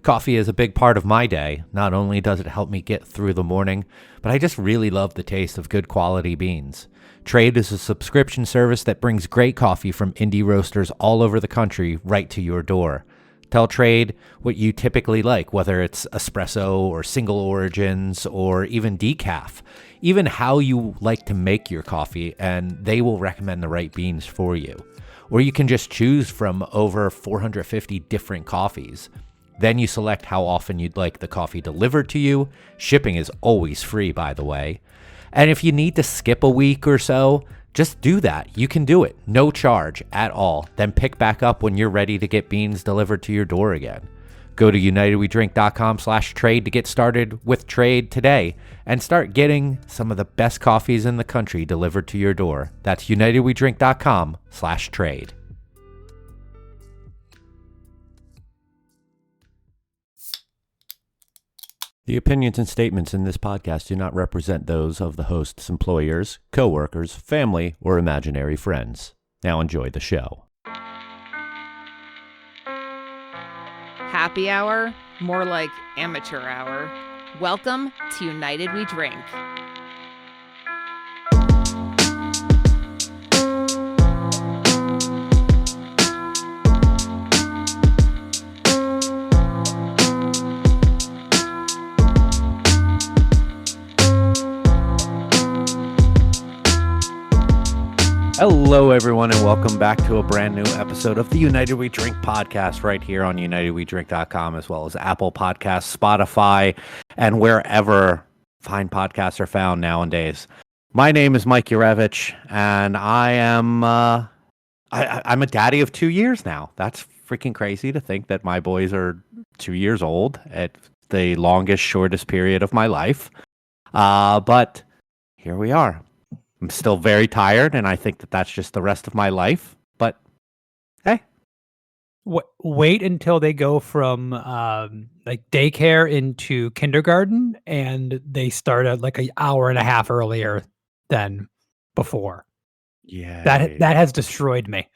Coffee is a big part of my day. Not only does it help me get through the morning, but I just really love the taste of good quality beans. Trade is a subscription service that brings great coffee from indie roasters all over the country right to your door. Tell Trade what you typically like, whether it's espresso or single origins or even decaf, even how you like to make your coffee, and they will recommend the right beans for you. Or you can just choose from over 450 different coffees. Then you select how often you'd like the coffee delivered to you. Shipping is always free, by the way. And if you need to skip a week or so, just do that. You can do it. No charge at all. Then pick back up when you're ready to get beans delivered to your door again. Go to unitedwedrink.com/trade to get started with Trade today and start getting some of the best coffees in the country delivered to your door. That's unitedwedrink.com/trade. The opinions and statements in this podcast do not represent those of the host's employers, coworkers, family, or imaginary friends. Now enjoy the show. Happy hour? More like amateur hour. Welcome to United We Drink. Hello, everyone, and welcome back to a brand new episode of the United We Drink podcast right here on UnitedWeDrink.com, as well as Apple Podcasts, Spotify, and wherever fine podcasts are found nowadays. My name is Mike Urevich, and I am I'm a daddy of 2 years now. That's freaking crazy to think that my boys are 2 years old at the longest, shortest period of my life. But here we are. I'm still very tired, and I think that that's just the rest of my life. But hey, wait until they go from like daycare into kindergarten, and they start at like an hour and a half earlier than before. Yeah, that has destroyed me.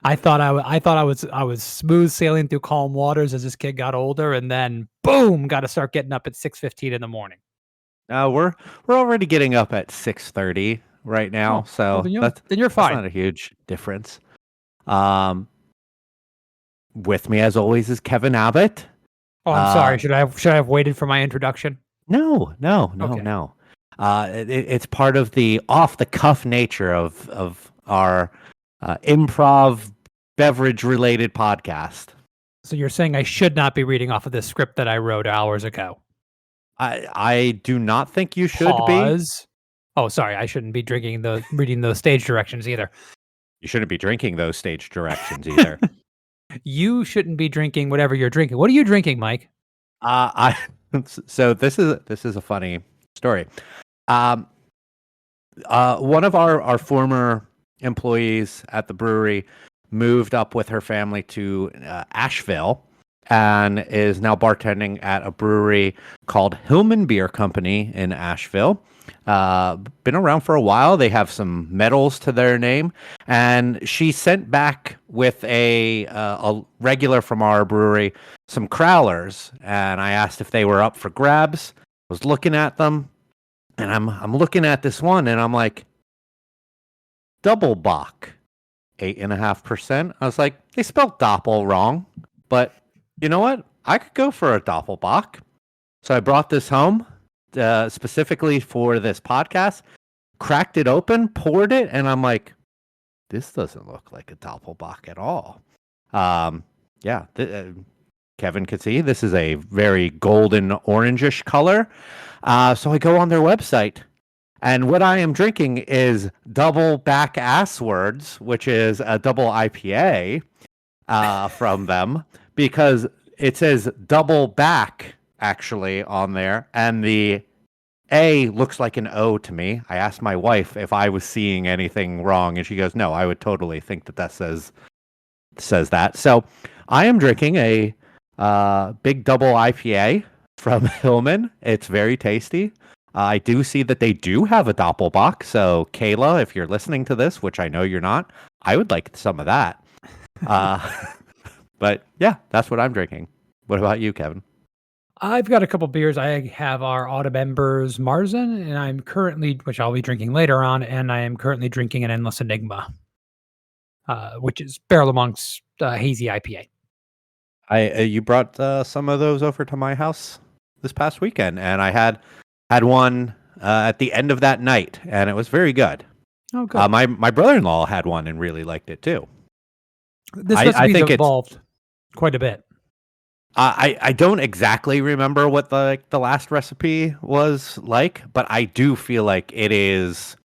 I thought I was smooth sailing through calm waters as this kid got older, and then boom, got to start getting up at 6:15 in the morning. We're already getting up at 6:30 right now, so then you're That's fine. not a huge difference. With me as always is Kevin Abbott. Oh, I'm sorry. Should I have waited for my introduction? No. Okay. It's part of the off the cuff nature of our improv beverage related podcast. So you're saying I should not be reading off of this script that I wrote hours ago? I do not think you should Pause. Oh, sorry. I shouldn't be reading those stage directions either. You shouldn't be drinking those stage directions either. You shouldn't be drinking whatever you're drinking. What are you drinking, Mike? So this is a funny story. One of our former employees at the brewery moved up with her family to Asheville and is now bartending at a brewery called Hillman Beer Company in Asheville. Been around for a while. They have some medals to their name, and she sent back with a regular from our brewery some crowlers, and I asked if they were up for grabs. I was looking at them, and I'm looking at this one, and I'm like, double bock, 8.5%. I was like, they spelled doppel wrong, but you know what? I could go for a doppelbock. So I brought this home specifically for this podcast, cracked it open, poured it, and I'm like, this doesn't look like a doppelbock at all. Kevin could see this is a very golden orangish color. So I go on their website, and what I am drinking is Double Back Ass Words, which is a double IPA from them, because it says double back actually on there, and the A looks like an O to me. I asked my wife if I was seeing anything wrong, and she goes, no, I would totally think that says that. So I am drinking a big double IPA from Hillman. It's very tasty. I do see that they do have a Doppelbock. So Kayla, if you're listening to this, which I know you're not, I would like some of that. But yeah, that's what I'm drinking. What about you, Kevin? I've got a couple beers. I have our Autumn Embers Marzen, and I'm currently, which I'll be drinking later on, and I am currently drinking an Endless Enigma, which is Barrel of Monk's hazy IPA. You brought some of those over to my house this past weekend, and I had one at the end of that night, and it was very good. Oh, good. My brother-in-law had one and really liked it too. This I recipe's think evolved quite a bit. I don't exactly remember what the last recipe was like, but I do feel like it is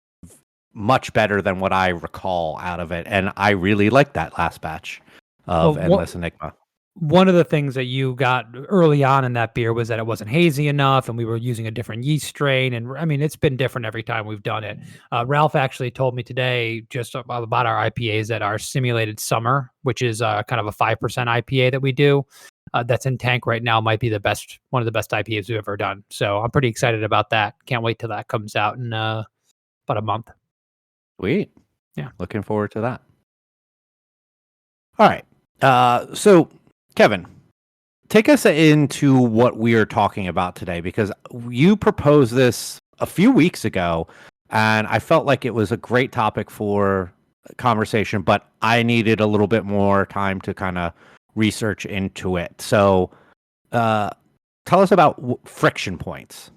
much better than what I recall out of it, and I really liked that last batch of Endless Enigma. One of the things that you got early on in that beer was that it wasn't hazy enough, and we were using a different yeast strain. And I mean, it's been different every time we've done it. Ralph actually told me today just about our IPAs that our Simulated Summer, which is kind of a 5% IPA that we do, that's in tank right now, might be one of the best IPAs we've ever done. So I'm pretty excited about that. Can't wait till that comes out in about a month. Sweet. Yeah. Looking forward to that. All right. So Kevin, take us into what we are talking about today, because you proposed this a few weeks ago, and I felt like it was a great topic for conversation, but I needed a little bit more time to kind of research into it. So tell us about friction points.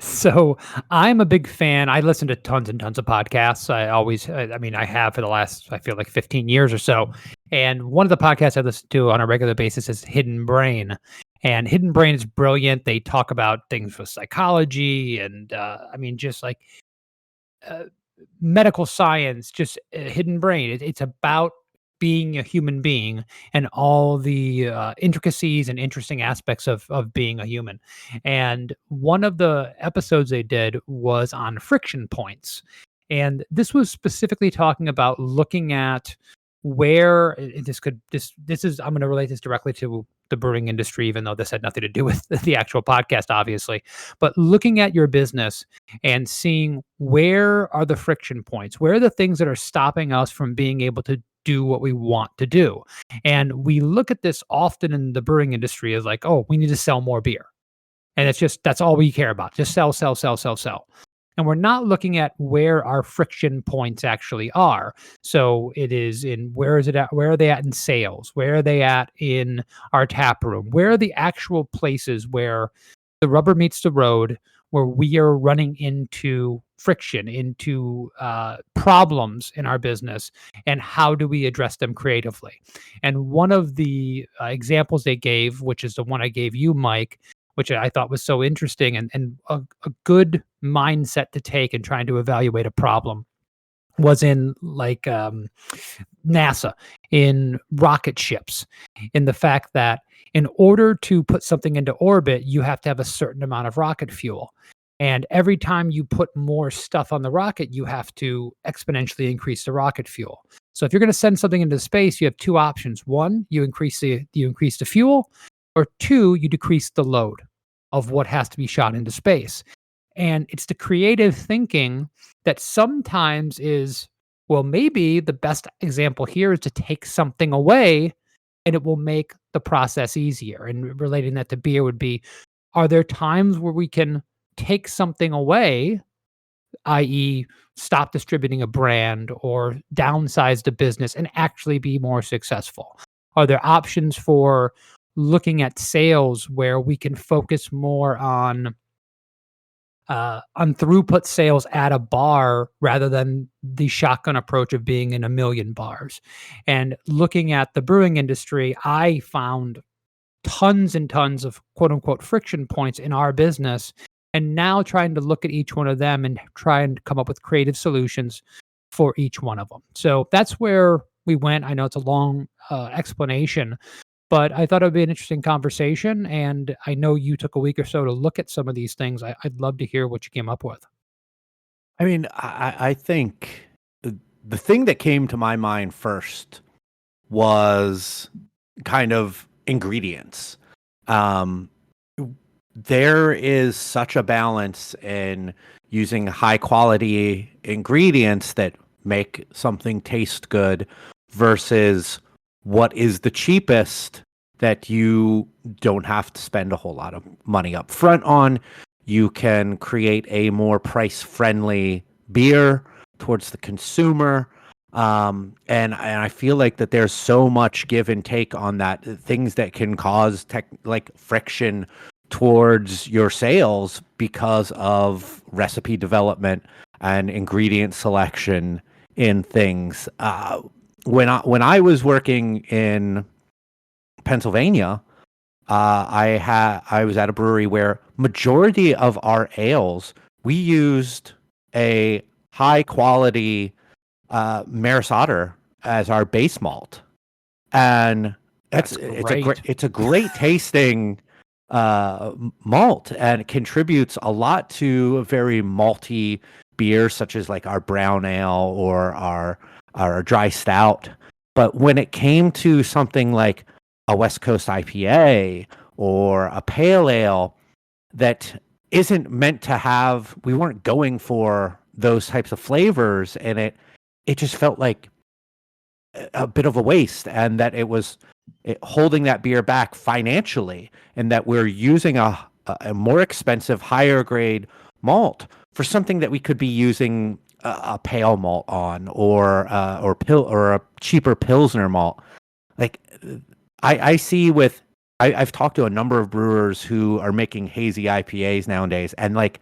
So I'm a big fan. I listen to tons and tons of podcasts. I have for the last, I feel like 15 years or so. And one of the podcasts I listen to on a regular basis is Hidden Brain. And Hidden Brain is brilliant. They talk about things with psychology and, just like medical science, just Hidden Brain. It's about being a human being and all the intricacies and interesting aspects of being a human. And one of the episodes they did was on friction points. And this was specifically talking about looking at where this is, I'm going to relate this directly to the brewing industry, even though this had nothing to do with the actual podcast, obviously, but looking at your business and seeing where are the friction points, where are the things that are stopping us from being able to do what we want to do. And we look at this often in the brewing industry as like, oh, we need to sell more beer. And that's all we care about. Just sell, sell, sell, sell, sell. And we're not looking at where our friction points actually are. So it is in where is it at? Where are they at in sales? Where are they at in our tap room? Where are the actual places where the rubber meets the road, where we are running into friction, into problems in our business, and how do we address them creatively? And one of the examples they gave, which is the one I gave you, Mike, which I thought was so interesting and a good mindset to take in trying to evaluate a problem, was in like NASA, in rocket ships, in the fact that in order to put something into orbit, you have to have a certain amount of rocket fuel. And every time you put more stuff on the rocket, you have to exponentially increase the rocket fuel. So if you're going to send something into space, you have two options. One, you increase the fuel, or two, you decrease the load of what has to be shot into space. And it's the creative thinking that sometimes is, well, maybe the best example here is to take something away and it will make the process easier. And relating that to beer would be, are there times where we can take something away, i.e., stop distributing a brand or downsize the business and actually be more successful? Are there options for looking at sales where we can focus more on throughput sales at a bar rather than the shotgun approach of being in a million bars? And looking at the brewing industry, I found tons and tons of quote unquote friction points in our business, and now trying to look at each one of them and try and come up with creative solutions for each one of them. So that's where we went. I know it's a long explanation, but I thought it would be an interesting conversation. And I know you took a week or so to look at some of these things. I'd love to hear what you came up with. I mean, I think the thing that came to my mind first was kind of ingredients. There is such a balance in using high quality ingredients that make something taste good versus what is the cheapest that you don't have to spend a whole lot of money up front on. You can create a more price-friendly beer towards the consumer. And I feel like that there's so much give and take on that, things that can cause like friction towards your sales because of recipe development and ingredient selection in things. When I was working in Pennsylvania, I was at a brewery where majority of our ales we used a high quality Maris Otter as our base malt, and That's great. it's a great tasting malt, and it contributes a lot to a very malty beers such as like our brown ale or our dry stout. But when it came to something like a West Coast IPA or a pale ale that isn't meant to have, we weren't going for those types of flavors, and it just felt like a bit of a waste, and that it was holding that beer back financially, and that we're using a more expensive, higher grade malt for something that we could be using a pale malt on, or a cheaper pilsner malt. Like I see with I've talked to a number of brewers who are making hazy IPAs nowadays, and like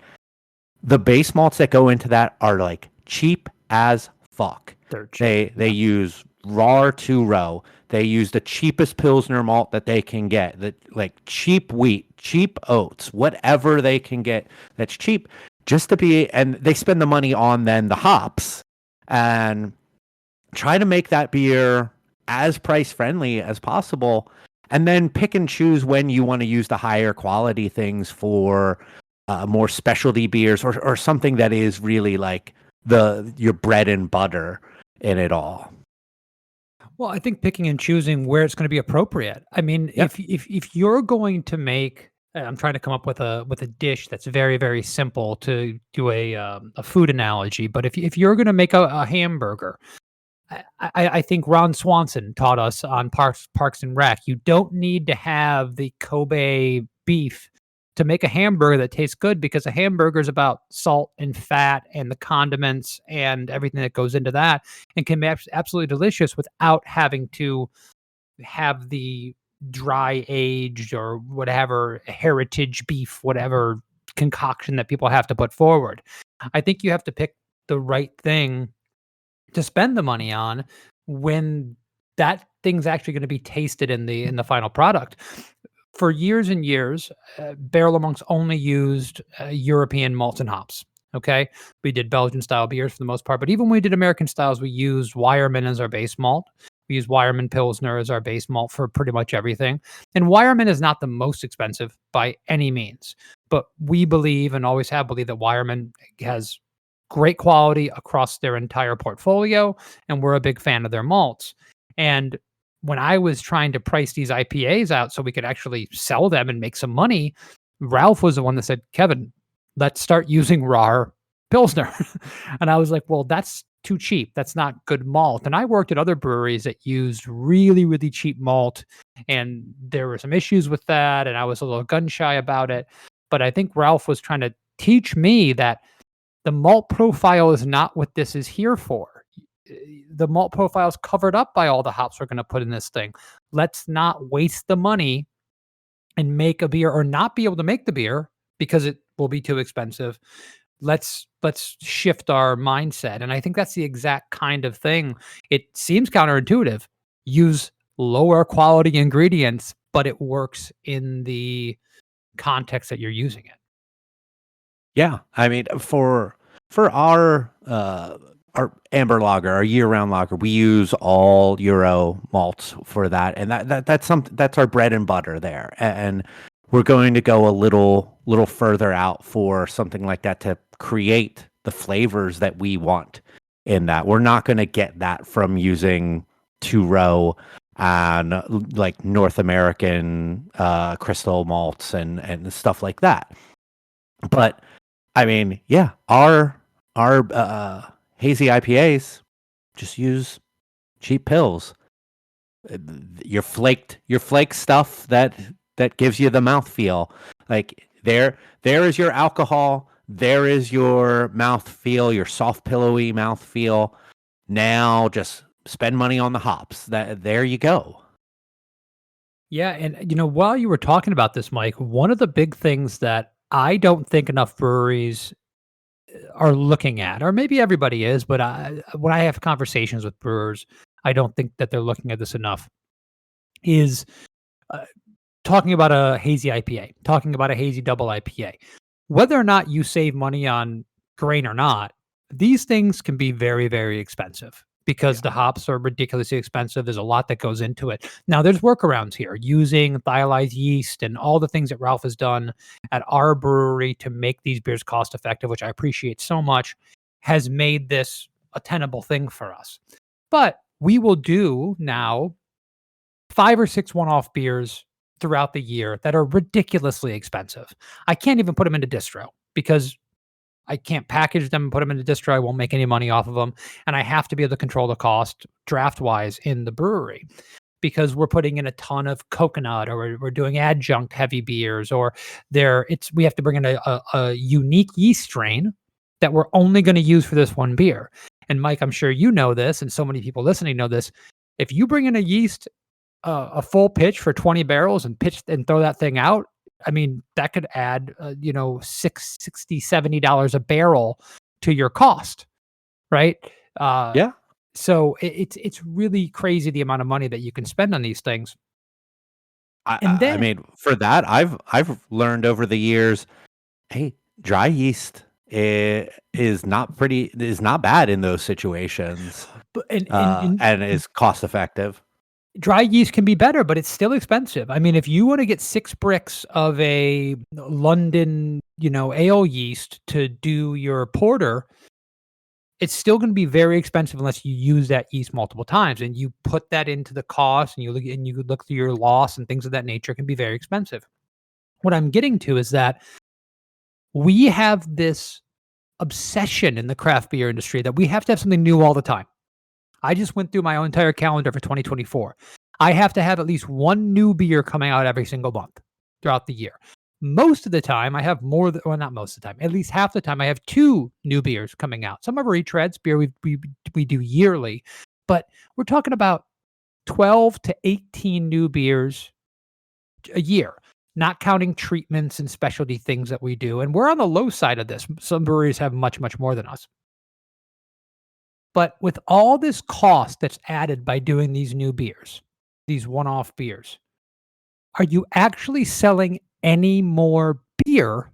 the base malts that go into that are like cheap as fuck. They're cheap. They use raw 2-row. They use the cheapest pilsner malt that they can get. That like cheap wheat, cheap oats, whatever they can get that's cheap, just to be, and they spend the money on then the hops and try to make that beer as price friendly as possible, and then pick and choose when you want to use the higher quality things for more specialty beers, or something that is really like your bread and butter in it all. Well, I think picking and choosing where it's going to be appropriate. I mean, Yep. if you're going to make, I'm trying to come up with a dish that's very very simple to do a food analogy. But if you're going to make a hamburger, I think Ron Swanson taught us on Parks and Rec. You don't need to have the Kobe beef to make a hamburger that tastes good, because a hamburger is about salt and fat and the condiments and everything that goes into that, and can be absolutely delicious without having to have the dry aged or whatever heritage beef, whatever concoction that people have to put forward. I think you have to pick the right thing to spend the money on when that thing's actually going to be tasted in the final product. For years and years, Barrel of Monks only used European malts and hops. Okay, we did Belgian style beers for the most part, but even when we did American styles, we used Weyermann as our base malt. We use Weyermann Pilsner as our base malt for pretty much everything. And Weyermann is not the most expensive by any means, but we believe and always have believed that Weyermann has great quality across their entire portfolio, and we're a big fan of their malts. And when I was trying to price these IPAs out so we could actually sell them and make some money, Ralph was the one that said, "Kevin, let's start using raw Pilsner." And I was like, well, that's too cheap. That's not good malt. And I worked at other breweries that used really, really cheap malt, and there were some issues with that. And I was a little gun shy about it. But I think Ralph was trying to teach me that the malt profile is not what this is here for. The malt profile is covered up by all the hops we're going to put in this thing. Let's not waste the money and make a beer, or not be able to make the beer because it will be too expensive. Let's shift our mindset. And I think that's the exact kind of thing. It seems counterintuitive. Use lower quality ingredients, but it works in the context that you're using it. Yeah, I mean, for our amber lager, our year-round lager, we use all Euro malts for that, and that's our bread and butter there. And we're going to go a little further out for something like that to create the flavors that we want in that. We're not going to get that from using 2-row and like North American crystal malts and stuff like that. But I mean, yeah, our hazy IPAs just use cheap pills. your flake stuff that gives you the mouthfeel. Like there is your alcohol. There is your mouthfeel, your soft pillowy mouthfeel. Now just spend money on the hops. There you go. Yeah, and while you were talking about this, Mike, one of the big things that I don't think enough breweries are looking at, or maybe everybody is, but when I have conversations with brewers, I don't think that they're looking at this enough, is uh, talking about a hazy IPA, talking about a hazy double IPA. Whether or not you save money on grain or not, these things can be very, very expensive because the hops are ridiculously expensive. There's a lot that goes into it. Now, there's workarounds here using thiolized yeast and all the things that Ralph has done at our brewery to make these beers cost effective, which I appreciate so much, has made this a tenable thing for us. But we will do now 5 or 6 one-off beers throughout the year that are ridiculously expensive. I can't even put them into distro because I can't package them and put them into distro. I won't make any money off of them, and I have to be able to control the cost draft-wise in the brewery because we're putting in a ton of coconut, or we're doing adjunct heavy beers, or we have to bring in a unique yeast strain that we're only going to use for this one beer. And Mike, I'm sure you know this, and so many people listening know this. If you bring in a yeast a full pitch for 20 barrels and pitch and throw that thing out, I mean, that could add, $60, $70 a barrel to your cost, right? Yeah. So it's really crazy the amount of money that you can spend on these things. And I then, mean, for that, I've learned over the years, hey, dry yeast is not bad in those situations, and is cost effective. dry yeast can be better, but it's still expensive. I mean, if you want to get 6 bricks of a London, ale yeast to do your porter, it's still going to be very expensive unless you use that yeast multiple times, and you put that into the cost, and you look through your loss and things of that nature. It can be very expensive. What I'm getting to is that we have this obsession in the craft beer industry that we have to have something new all the time. I just went through my own entire calendar for 2024. I have to have at least one new beer coming out every single month throughout the year. Most of the time, I have more than, well, not most of the time, at least half the time, I have 2 new beers coming out. Some of our retreads, beer we do yearly, but we're talking about 12 to 18 new beers a year, not counting treatments and specialty things that we do. And we're on the low side of this. Some breweries have much, much more than us. But with all this cost that's added by doing these new beers, these one-off beers, are you actually selling any more beer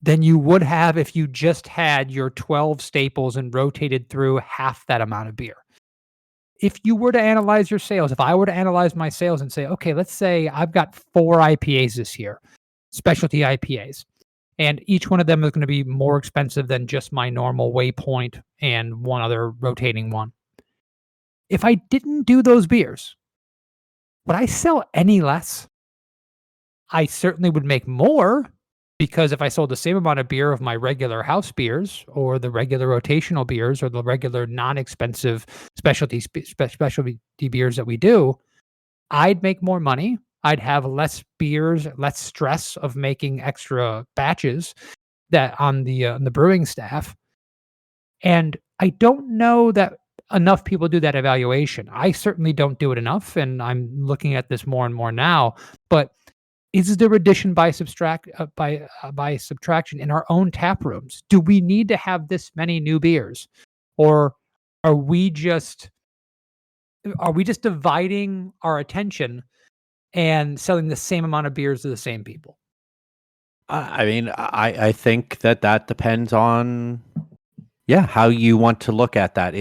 than you would have if you just had your 12 staples and rotated through half that amount of beer? If you were to analyze your sales, if I were to analyze my sales and say, okay, let's say I've got 4 IPAs this year, specialty IPAs, and each one of them is going to be more expensive than just my normal Waypoint and one other rotating one. If I didn't do those beers, would I sell any less? I certainly would make more, because if I sold the same amount of beer of my regular house beers or the regular rotational beers or the regular non-expensive specialty beers that we do, I'd make more money. I'd have less beers, less stress of making extra batches that on the brewing staff. And I don't know that enough people do that evaluation. I certainly don't do it enough, and I'm looking at this more and more now. But is there addition by subtraction in our own tap rooms? Do we need to have this many new beers, or are we just dividing our attention and selling the same amount of beers to the same people? I mean, I think that depends on, how you want to look at that.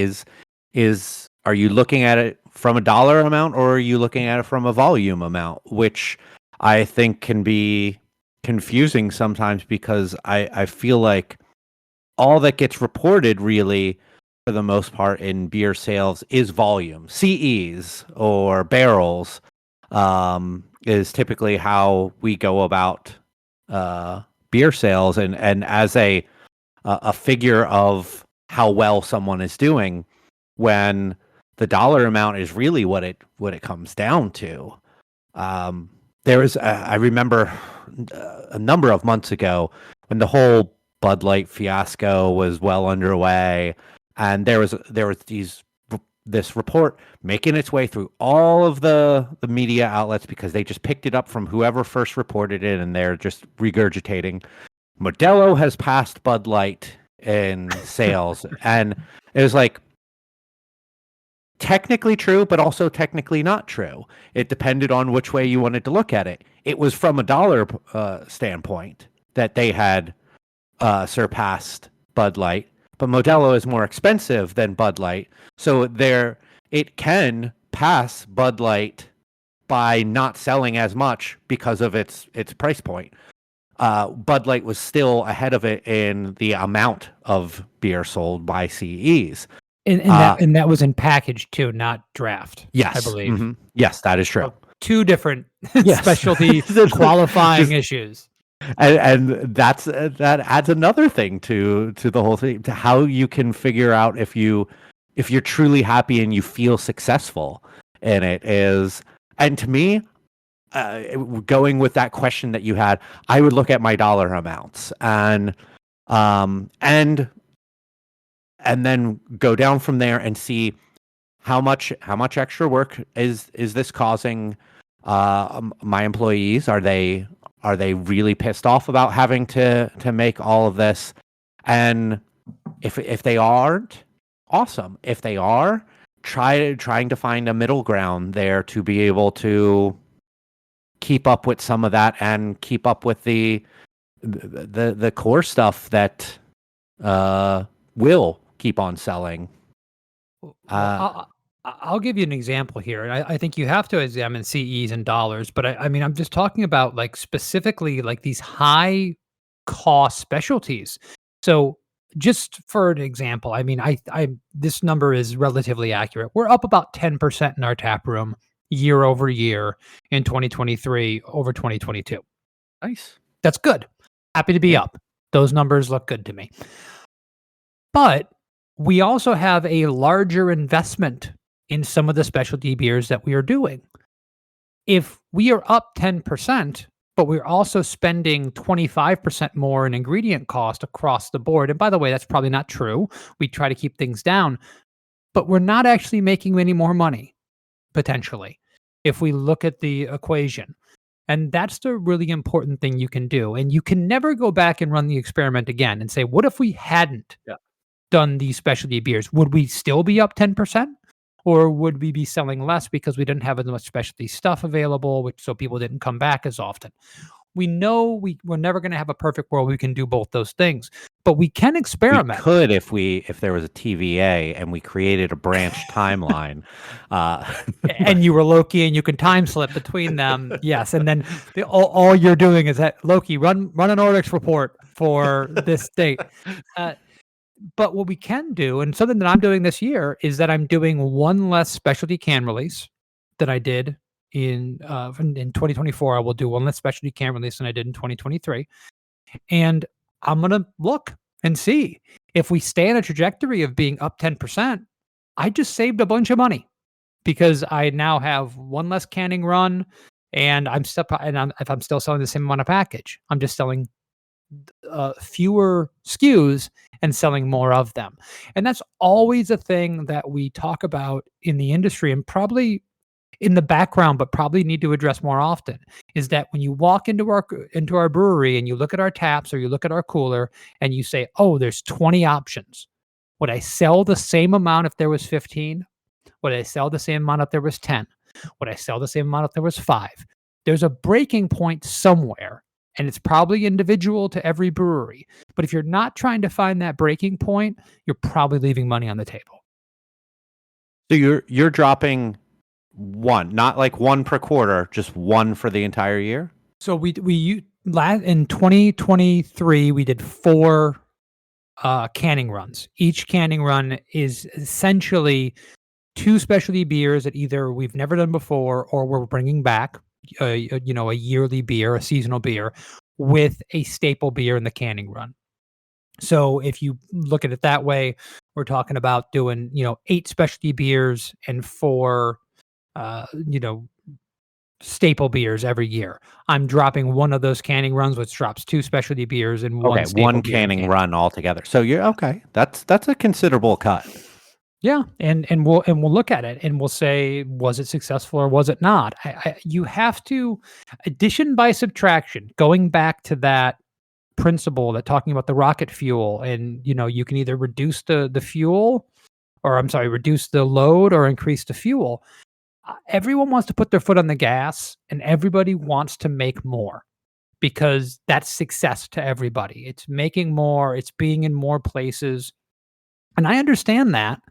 Are you looking at it from a dollar amount, or are you looking at it from a volume amount, which I think can be confusing sometimes, because I feel like all that gets reported really, for the most part, in beer sales is volume. CEs or barrels is typically how we go about beer sales, and as a figure of how well someone is doing. When the dollar amount is really what it comes down to. There was I remember a number of months ago when the whole Bud Light fiasco was well underway, and there was this report making its way through all of the media outlets because they just picked it up from whoever first reported it, and they're just regurgitating. Modelo has passed Bud Light in sales, and it was like technically true, but also technically not true. It depended on which way you wanted to look at it. It was from a dollar standpoint that they had surpassed Bud Light, but Modelo is more expensive than Bud Light, so it can pass Bud Light by not selling as much because of its price point. Bud Light was still ahead of it in the amount of beer sold by CEs. And that was in package too, not draft. Yes, I believe. Mm-hmm. Yes, that is true. Two different Yes. specialty qualifying issues. And that adds another thing to the whole thing, to how you can figure out if you're truly happy and you feel successful in it is. And to me, going with that question that you had, I would look at my dollar amounts and then go down from there and see how much extra work is this causing my employees. Are they really pissed off about having to make all of this? And if they aren't, awesome. If they are, trying to find a middle ground there to be able to keep up with some of that and keep up with the core stuff that will keep on selling. I'll give you an example here. And I think you have to examine CEs and dollars, but I mean, I'm just talking about like specifically like these high cost specialties. So just for an example, I mean, I this number is relatively accurate. We're up about 10% in our tap room year over year in 2023 over 2022. Nice. That's good. Happy to be up. Those numbers look good to me. But we also have a larger investment in some of the specialty beers that we are doing. If we are up 10%, but we're also spending 25% more in ingredient cost across the board, and by the way, that's probably not true. We try to keep things down, but we're not actually making any more money, potentially, if we look at the equation. And that's the really important thing you can do. And you can never go back and run the experiment again and say, what if we hadn't done these specialty beers? Would we still be up 10%? Or would we be selling less because we didn't have as much specialty stuff available, so people didn't come back as often? We know we're never going to have a perfect world. We can do both those things, but we can experiment. We could if there was a TVA and we created a branch timeline, and you were Loki and you can time slip between them. Yes, and then all you're doing is that Loki run an Ordex report for this date. But what we can do, and something that I'm doing this year, is that I'm doing one less specialty can release than I did in 2024. I will do one less specialty can release than I did in 2023. And I'm going to look and see if we stay on a trajectory of being up 10%, I just saved a bunch of money because I now have one less canning run and if I'm still selling the same amount of package, I'm just selling fewer SKUs and selling more of them. And that's always a thing that we talk about in the industry and probably in the background, but probably need to address more often, is that when you walk into our brewery and you look at our taps or you look at our cooler and you say, oh, there's 20 options. Would I sell the same amount if there was 15? Would I sell the same amount if there was 10? Would I sell the same amount if there was 5? There's a breaking point somewhere. And it's probably individual to every brewery. But if you're not trying to find that breaking point, you're probably leaving money on the table. So you're dropping one, not like one per quarter, just one for the entire year? So we in 2023 we did 4 canning runs. Each canning run is essentially 2 specialty beers that either we've never done before or we're bringing back. A yearly beer, a seasonal beer, with a staple beer in the canning run. So if you look at it that way, we're talking about doing, 8 specialty beers and 4, uh, you know, staple beers every year. I'm dropping one of those canning runs, which drops 2 specialty beers and 1 Okay, staple one beer in canning can. run altogether. So you're okay. That's a considerable cut. Yeah, and we'll look at it and we'll say, was it successful or was it not? You have to addition by subtraction. Going back to that principle that talking about the rocket fuel, and you can either reduce the fuel, or I'm sorry, reduce the load or increase the fuel. Everyone wants to put their foot on the gas, and everybody wants to make more because that's success to everybody. It's making more, it's being in more places, and I understand that.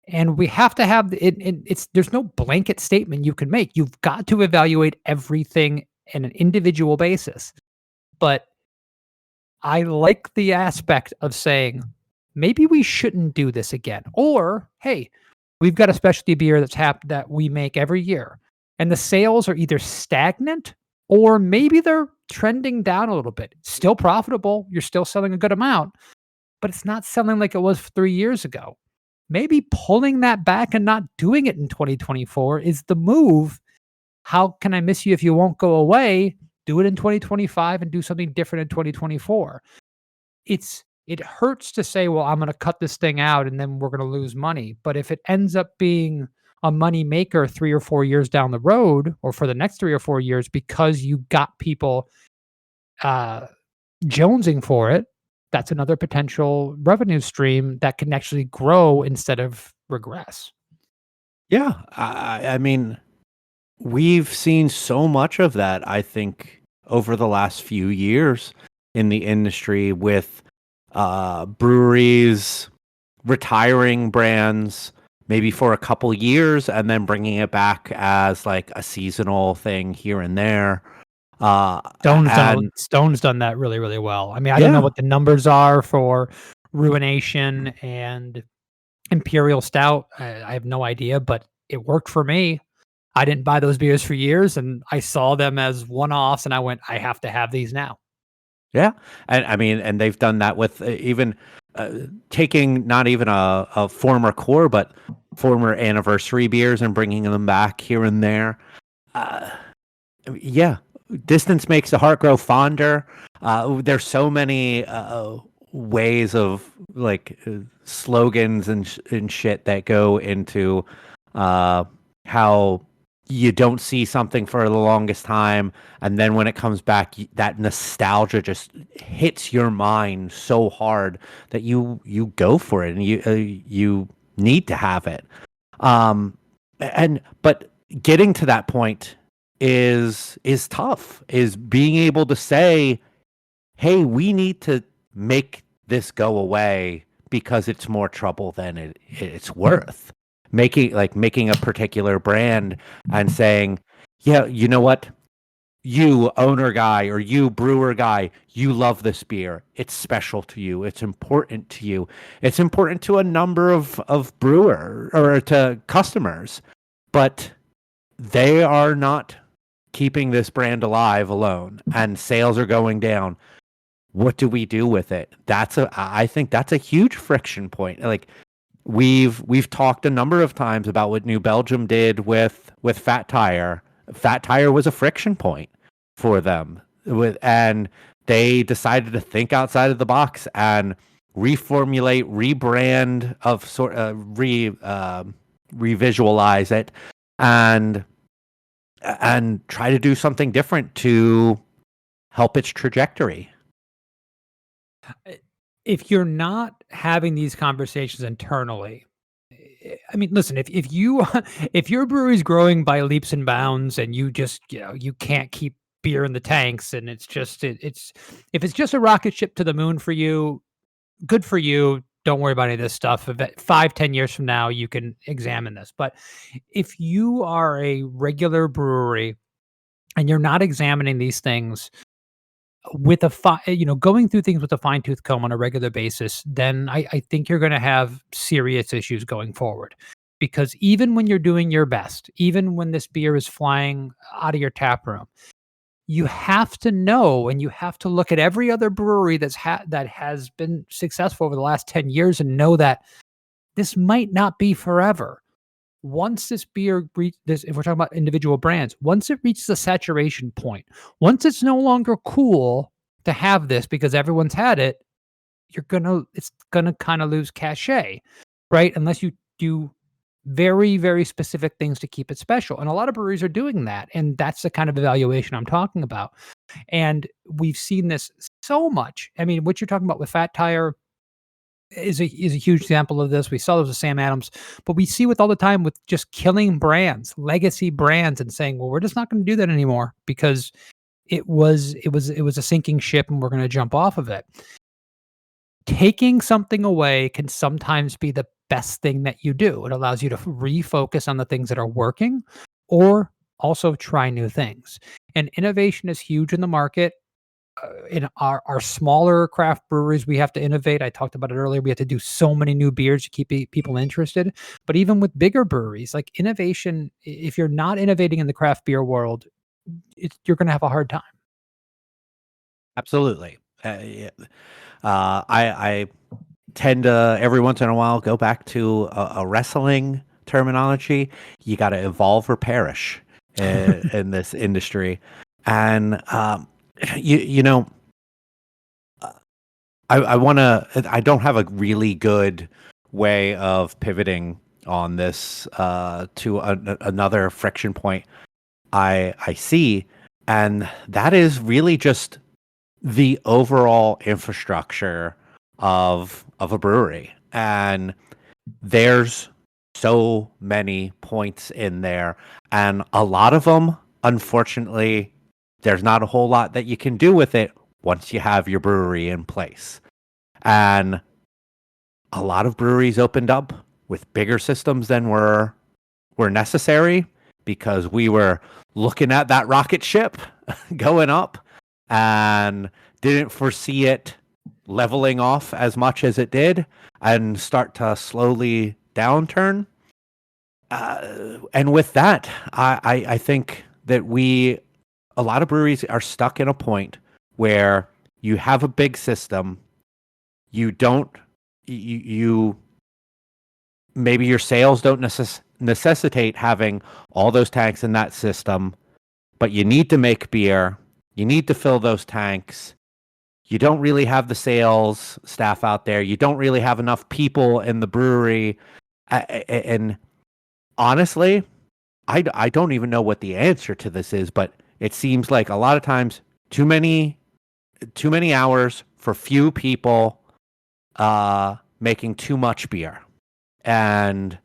And we have to have it's there's no blanket statement you can make. You've got to evaluate everything in an individual basis. But I like the aspect of saying, maybe we shouldn't do this again. Or, hey, we've got a specialty beer that we make every year, and the sales are either stagnant or maybe they're trending down a little bit. Still profitable, you're still selling a good amount, but it's not selling like it was 3 years ago. Maybe pulling that back and not doing it in 2024 is the move. How can I miss you if you won't go away? Do it in 2025 and do something different in 2024. It hurts to say, well, I'm going to cut this thing out and then we're going to lose money. But if it ends up being a money maker 3 or 4 years down the road, or for the next 3 or 4 years, because you got people uh, jonesing for it, that's another potential revenue stream that can actually grow instead of regress. Yeah, I mean, we've seen so much of that, I think, over the last few years in the industry with breweries retiring brands maybe for a couple years and then bringing it back as like a seasonal thing here and there. And Stone's done that really, really well. I mean, I don't know yeah, what the numbers are for Ruination and Imperial Stout. I have no idea, but it worked for me. I didn't buy those beers for years, and I saw them as one-offs, and I went, I have to have these now. yeah. And I mean, and they've done that with even taking not even a former core, but former anniversary beers and bringing them back here and there. Uh, yeah, distance makes the heart grow fonder. There's so many ways of like slogans and shit that go into how you don't see something for the longest time, and then when it comes back, that nostalgia just hits your mind so hard that you go for it, and you need to have it. But getting to that point is tough. Is being able to say, "Hey, we need to make this go away because it's more trouble than it's worth." Making a particular brand and saying, "Yeah, you know what? You owner guy or you brewer guy, you love this beer. It's special to you. It's important to you. It's important to a number of brewer or to customers, but they are not keeping this brand alive alone, and sales are going down. What do we do with it?" I think that's a huge friction point. Like we've talked a number of times about what New Belgium did with Fat Tire. Fat Tire was a friction point for them, and they decided to think outside of the box and reformulate, rebrand of revisualize it, and try to do something different to help its trajectory. If you're not having these conversations internally, I mean, listen, if you if your brewery's growing by leaps and bounds and you just, you can't keep beer in the tanks, and it's just it's if it's just a rocket ship to the moon for you, good for you. Don't worry about any of this stuff. If 5-10 years from now, you can examine this. But if you are a regular brewery and you're not examining these things with going through things with a fine tooth comb on a regular basis, then I think you're going to have serious issues going forward. Because even when you're doing your best, even when this beer is flying out of your tap room, you have to know, and you have to look at every other brewery that has been successful over the last 10 years and know that this might not be forever. Once this beer this, if we're talking about individual brands, once it reaches a saturation point, once it's no longer cool to have this because everyone's had it, it's gonna kind of lose cachet, right? Unless you do very, very specific things to keep it special. And a lot of breweries are doing that. And that's the kind of evaluation I'm talking about. And we've seen this so much. I mean, what you're talking about with Fat Tire is a huge example of this. We saw this with Sam Adams, but we see it all the time with just killing brands, legacy brands, and saying, well, we're just not going to do that anymore because it was a sinking ship and we're going to jump off of it. Taking something away can sometimes be the best thing that you do. It allows you to refocus on the things that are working or also try new things. And innovation is huge in the market. In our smaller craft breweries, we have to innovate. I talked about it earlier. We have to do so many new beers to keep people interested. But even with bigger breweries, like innovation, if you're not innovating in the craft beer world, you're going to have a hard time. Absolutely. Yeah. I tend to every once in a while go back to a wrestling terminology. You got to evolve or perish in this industry, and you know, I want to. I don't have a really good way of pivoting on this to another friction point I see, and that is really just the overall infrastructure of a brewery. And there's so many points in there, and a lot of them, unfortunately, there's not a whole lot that you can do with it once you have your brewery in place. And a lot of breweries opened up with bigger systems than were necessary because we were looking at that rocket ship going up and didn't foresee it leveling off as much as it did and start to slowly downturn. And with that, I think that a lot of breweries are stuck in a point where you have a big system, you don't, you maybe your sales don't necessitate having all those tanks in that system, but you need to make beer, you need to fill those tanks. You don't really have the sales staff out there. You don't really have enough people in the brewery. And honestly, I don't even know what the answer to this is, but it seems like a lot of times too many hours for few people making too much beer. And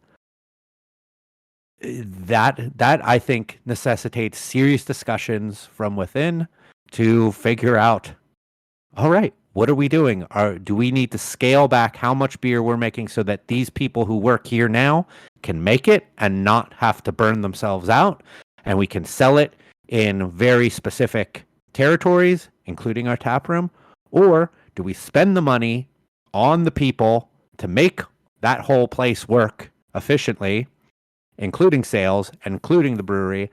that I think necessitates serious discussions from within to figure out, all right, what are we doing? Do we need to scale back how much beer we're making so that these people who work here now can make it and not have to burn themselves out, and we can sell it in very specific territories, including our tap room? Or do we spend the money on the people to make that whole place work efficiently, including sales, including the brewery?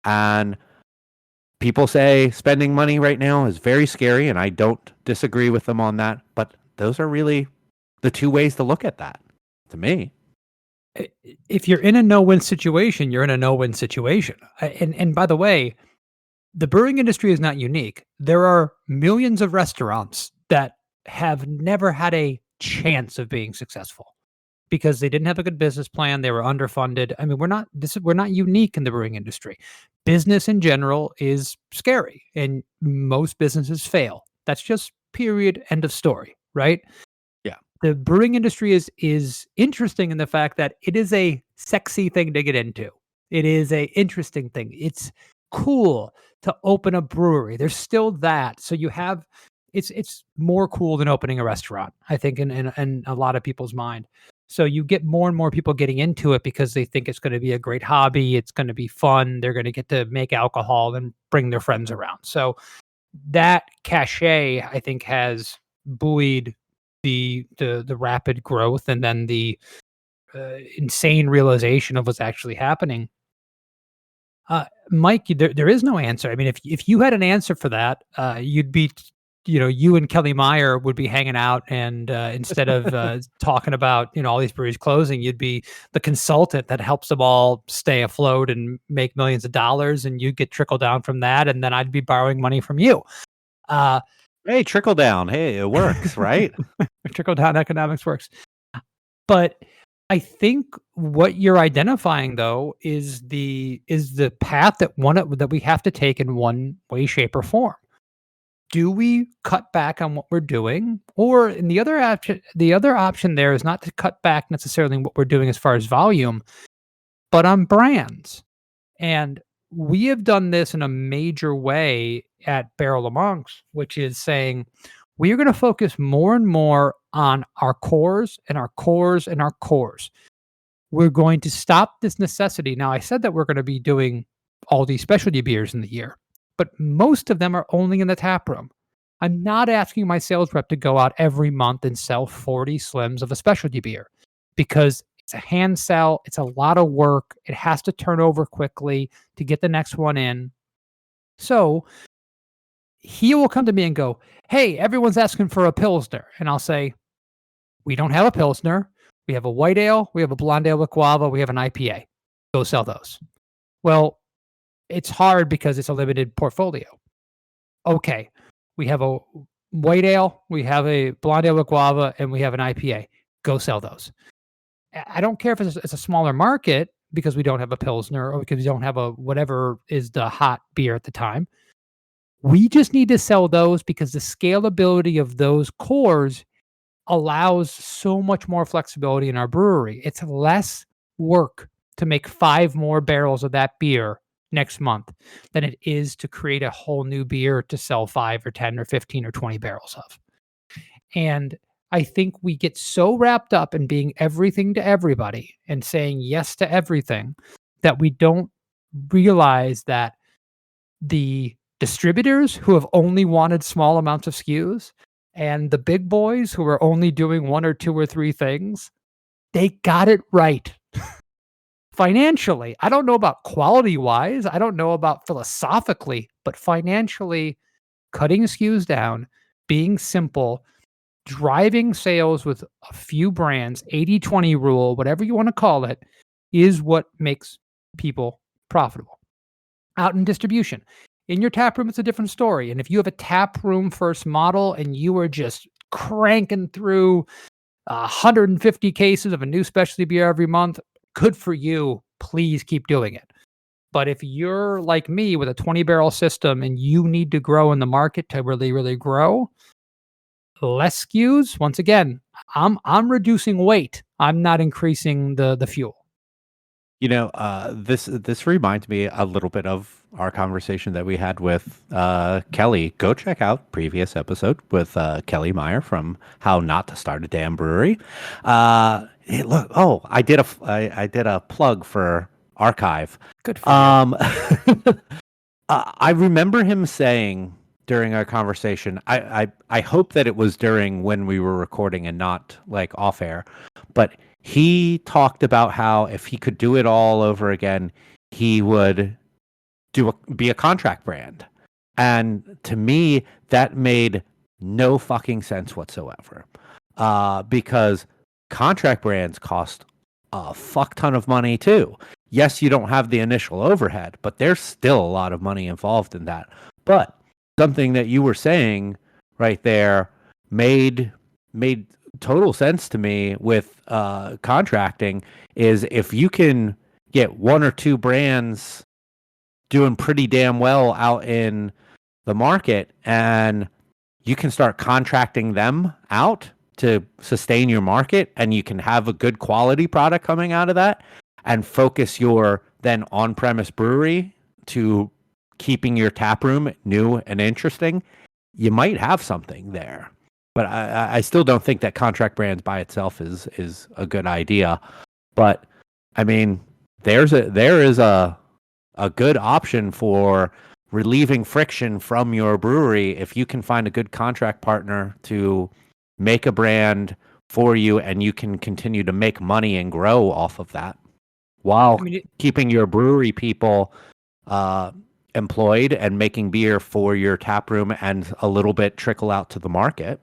And people say spending money right now is very scary, and I don't disagree with them on that. But those are really the two ways to look at that, to me. If you're in a no-win situation, you're in a no-win situation. And by the way, the brewing industry is not unique. There are millions of restaurants that have never had a chance of being successful because they didn't have a good business plan. They were underfunded. I mean, we're not unique in the brewing industry. Business in general is scary, and most businesses fail. That's just period, end of story, right? Yeah. The brewing industry is interesting in the fact that it is a sexy thing to get into. It is a interesting thing. It's cool to open a brewery. There's still that. So you have it's more cool than opening a restaurant, I think, in a lot of people's mind. So you get more and more people getting into it because they think it's going to be a great hobby. It's going to be fun. They're going to get to make alcohol and bring their friends around. So that cachet, I think, has buoyed the rapid growth and then the insane realization of what's actually happening. Mike, there is no answer. I mean, if you had an answer for that, you'd be, you and Kelly Meyer would be hanging out, and instead of talking about all these breweries closing, you'd be the consultant that helps them all stay afloat and make millions of dollars, and you get trickle down from that, and then I'd be borrowing money from you. Hey, trickle down. Hey, it works, right? Trickle down economics works. But I think what you're identifying, though, is the path that we have to take in one way, shape, or form. Do we cut back on what we're doing, or in the other option there is not to cut back necessarily on what we're doing as far as volume, but on brands. And we have done this in a major way at Barrel of Monks, which is saying we are going to focus more and more on our cores and our cores and our cores. We're going to stop this necessity. Now, I said that we're going to be doing all these specialty beers in the year, but most of them are only in the tap room. I'm not asking my sales rep to go out every month and sell 40 slims of a specialty beer, because it's a hand sell. It's a lot of work. It has to turn over quickly to get the next one in. So he will come to me and go, "Hey, everyone's asking for a Pilsner." And I'll say, "We don't have a Pilsner. We have a white ale. We have a blonde ale with guava. We have an IPA. Go sell those." Well, it's hard because it's a limited portfolio. Okay, we have a white ale. We have a blonde ale with guava, and we have an IPA. Go sell those. I don't care if it's a smaller market because we don't have a Pilsner, or because we don't have a whatever is the hot beer at the time. We just need to sell those because the scalability of those cores allows so much more flexibility in our brewery. It's less work to make 5 more barrels of that beer next month than it is to create a whole new beer to sell 5 or 10 or 15 or 20 barrels of. And I think we get so wrapped up in being everything to everybody and saying yes to everything that we don't realize that the distributors who have only wanted small amounts of SKUs and the big boys who are only doing 1 or 2 or 3 things, they got it right. Financially, I don't know about quality-wise, I don't know about philosophically, but financially, cutting SKUs down, being simple, driving sales with a few brands, 80-20 rule, whatever you want to call it, is what makes people profitable. Out in distribution. In your tap room, it's a different story. And if you have a tap room first model and you are just cranking through 150 cases of a new specialty beer every month, good for you. Please keep doing it. But if you're like me with a 20 barrel system and you need to grow in the market to really, really grow, less SKUs. Once again, I'm reducing weight. I'm not increasing the fuel. This reminds me a little bit of our conversation that we had with Kelly. Go check out previous episode with Kelly Meyer from How Not to Start a Damn Brewery. I did a plug for Archive. Good for you. I remember him saying during our conversation, I hope that it was during when we were recording and not like off air, but he talked about how if he could do it all over again, he would be a contract brand. And to me, that made no fucking sense whatsoever. Because contract brands cost a fuck ton of money too. Yes, you don't have the initial overhead, but there's still a lot of money involved in that. But something that you were saying right there made total sense to me with contracting is if you can get 1 or 2 brands doing pretty damn well out in the market and you can start contracting them out to sustain your market, and you can have a good quality product coming out of that and focus your then on-premise brewery to keeping your tap room new and interesting, you might have something there. But I still don't think that contract brands by itself is a good idea. But I mean, there is a good option for relieving friction from your brewery if you can find a good contract partner to make a brand for you, and you can continue to make money and grow off of that while keeping your brewery people employed and making beer for your tap room and a little bit trickle out to the market.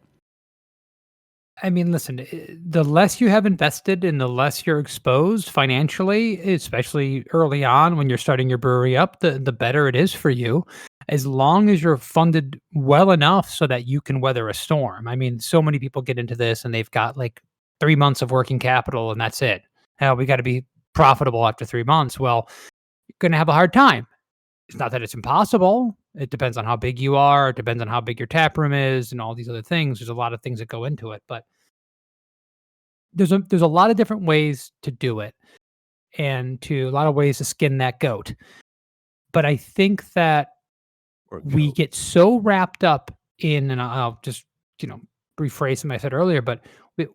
I mean, listen, the less you have invested and the less you're exposed financially, especially early on when you're starting your brewery up, the better it is for you, as long as you're funded well enough so that you can weather a storm. I mean, so many people get into this and they've got like 3 months of working capital and that's it. Hell, we got to be profitable after 3 months. Well, you're going to have a hard time. It's not that it's impossible. It depends on how big you are. It depends on how big your tap room is and all these other things. There's a lot of things that go into it, but there's a lot of different ways to do it and to a lot of ways to skin that goat. But I think that we get so wrapped up in, and I'll just, rephrase something I said earlier, but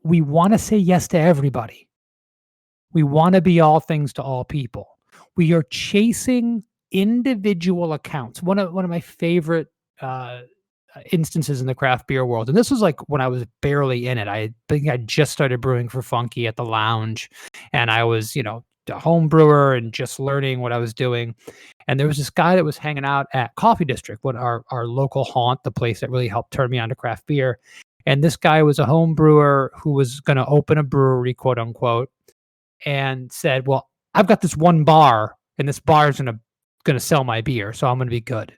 we want to say yes to everybody. We want to be all things to all people. We are chasing individual accounts. One of my favorite instances in the craft beer world, and this was like when I was barely in it. I think I just started brewing for Funky at the Lounge, and I was, a home brewer and just learning what I was doing. And there was this guy that was hanging out at Coffee District, what our local haunt, the place that really helped turn me on to craft beer. And this guy was a home brewer who was going to open a brewery, quote unquote, and said, "Well, I've got this one bar, and this bar is going to sell my beer, so I'm going to be good."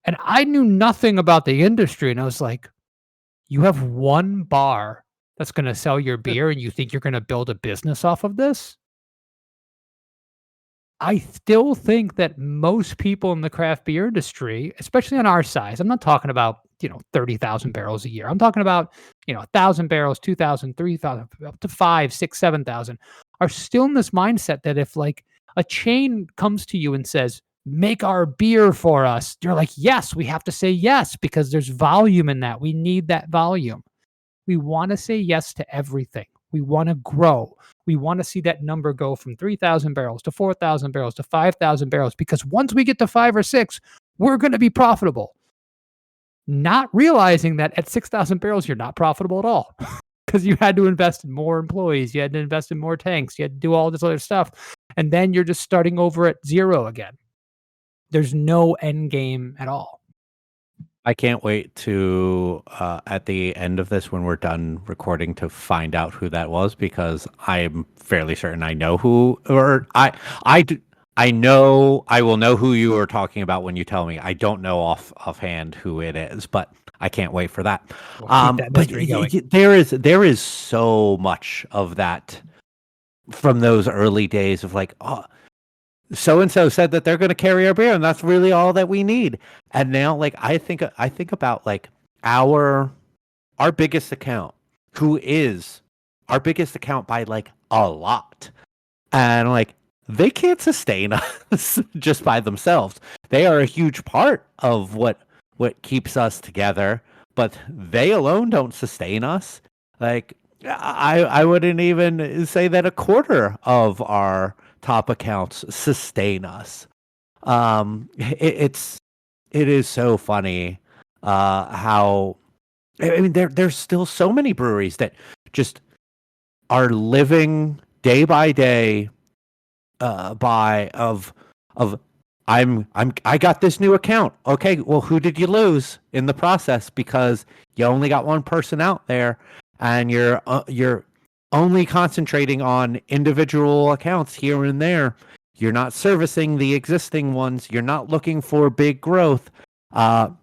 And I knew nothing about the industry, and I was like, "You have one bar that's going to sell your beer, and you think you're going to build a business off of this?" I still think that most people in the craft beer industry, especially on our size, I'm not talking about, 30,000 barrels a year. I'm talking about, 1,000 barrels, 2,000, 3,000, up to 5, 6, 7,000, are still in this mindset that if like a chain comes to you and says, "Make our beer for us," you're like, "Yes, we have to say yes because there's volume in that. We need that volume." We want to say yes to everything. We want to grow. We want to see that number go from 3,000 barrels to 4,000 barrels to 5,000 barrels, because once we get to 5 or 6, we're going to be profitable. Not realizing that at 6,000 barrels, you're not profitable at all because you had to invest in more employees. You had to invest in more tanks. You had to do all this other stuff. And then you're just starting over at zero again. There's no end game at all. I can't wait to at the end of this, when we're done recording, to find out who that was, because I'm fairly certain I know who, or I know I will know who you are talking about when you tell me. I don't know offhand who it is, but I can't wait for that. We'll keep that But mystery going. there is so much of that from those early days of like, oh, so and so said that they're going to carry our beer, and that's really all that we need. And now, like, I think about like our biggest account, who is our biggest account by like a lot, and like they can't sustain us just by themselves. They are a huge part of what keeps us together, but they alone don't sustain us. Like, I wouldn't even say that a quarter of our top accounts sustain us. It is so funny how, I mean, there's still so many breweries that just are living day by day by of I got this new account. Okay, well, who did you lose in the process because you only got one person out there, and you're only concentrating on individual accounts here and there. You're not servicing the existing ones. You're not looking for big growth. And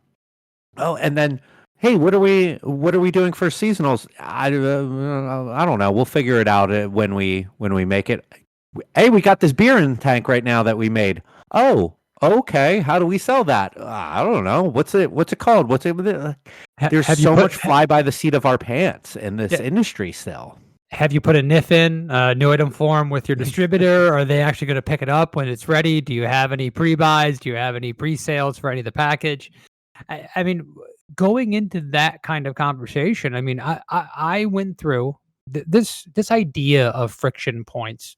then, hey, what are we doing for seasonals? I don't know. We'll figure it out when we make it. Hey, we got this beer in the tank right now that we made. Oh, okay. How do we sell that? I don't know. What's it called? There's so much fly by the seat of our pants in this industry still. Have you put a NIF in, new item form with your distributor? Are they actually going to pick it up when it's ready? Do you have any pre-buys? Do you have any pre-sales for any of the package? I mean, going into that kind of conversation, I mean, I went through this idea of friction points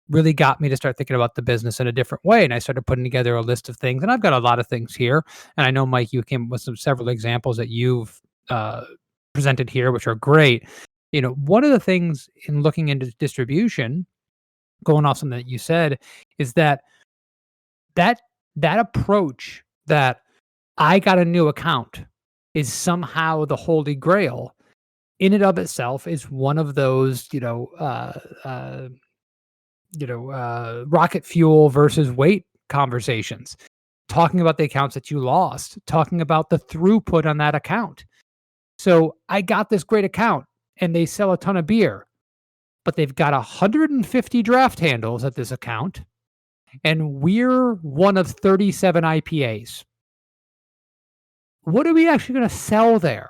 really got me to start thinking about the business in a different way. And I started putting together a list of things, and I've got a lot of things here. And I know, Mike, you came with several examples that you've presented here, which are great. One of the things in looking into distribution, going off something that you said, is that that approach that I got a new account is somehow the holy grail in and of itself is one of those, rocket fuel versus weight conversations, talking about the accounts that you lost, talking about the throughput on that account. So I got this great account and they sell a ton of beer, but they've got 150 draft handles at this account, and we're one of 37 IPAs. What are we actually going to sell there?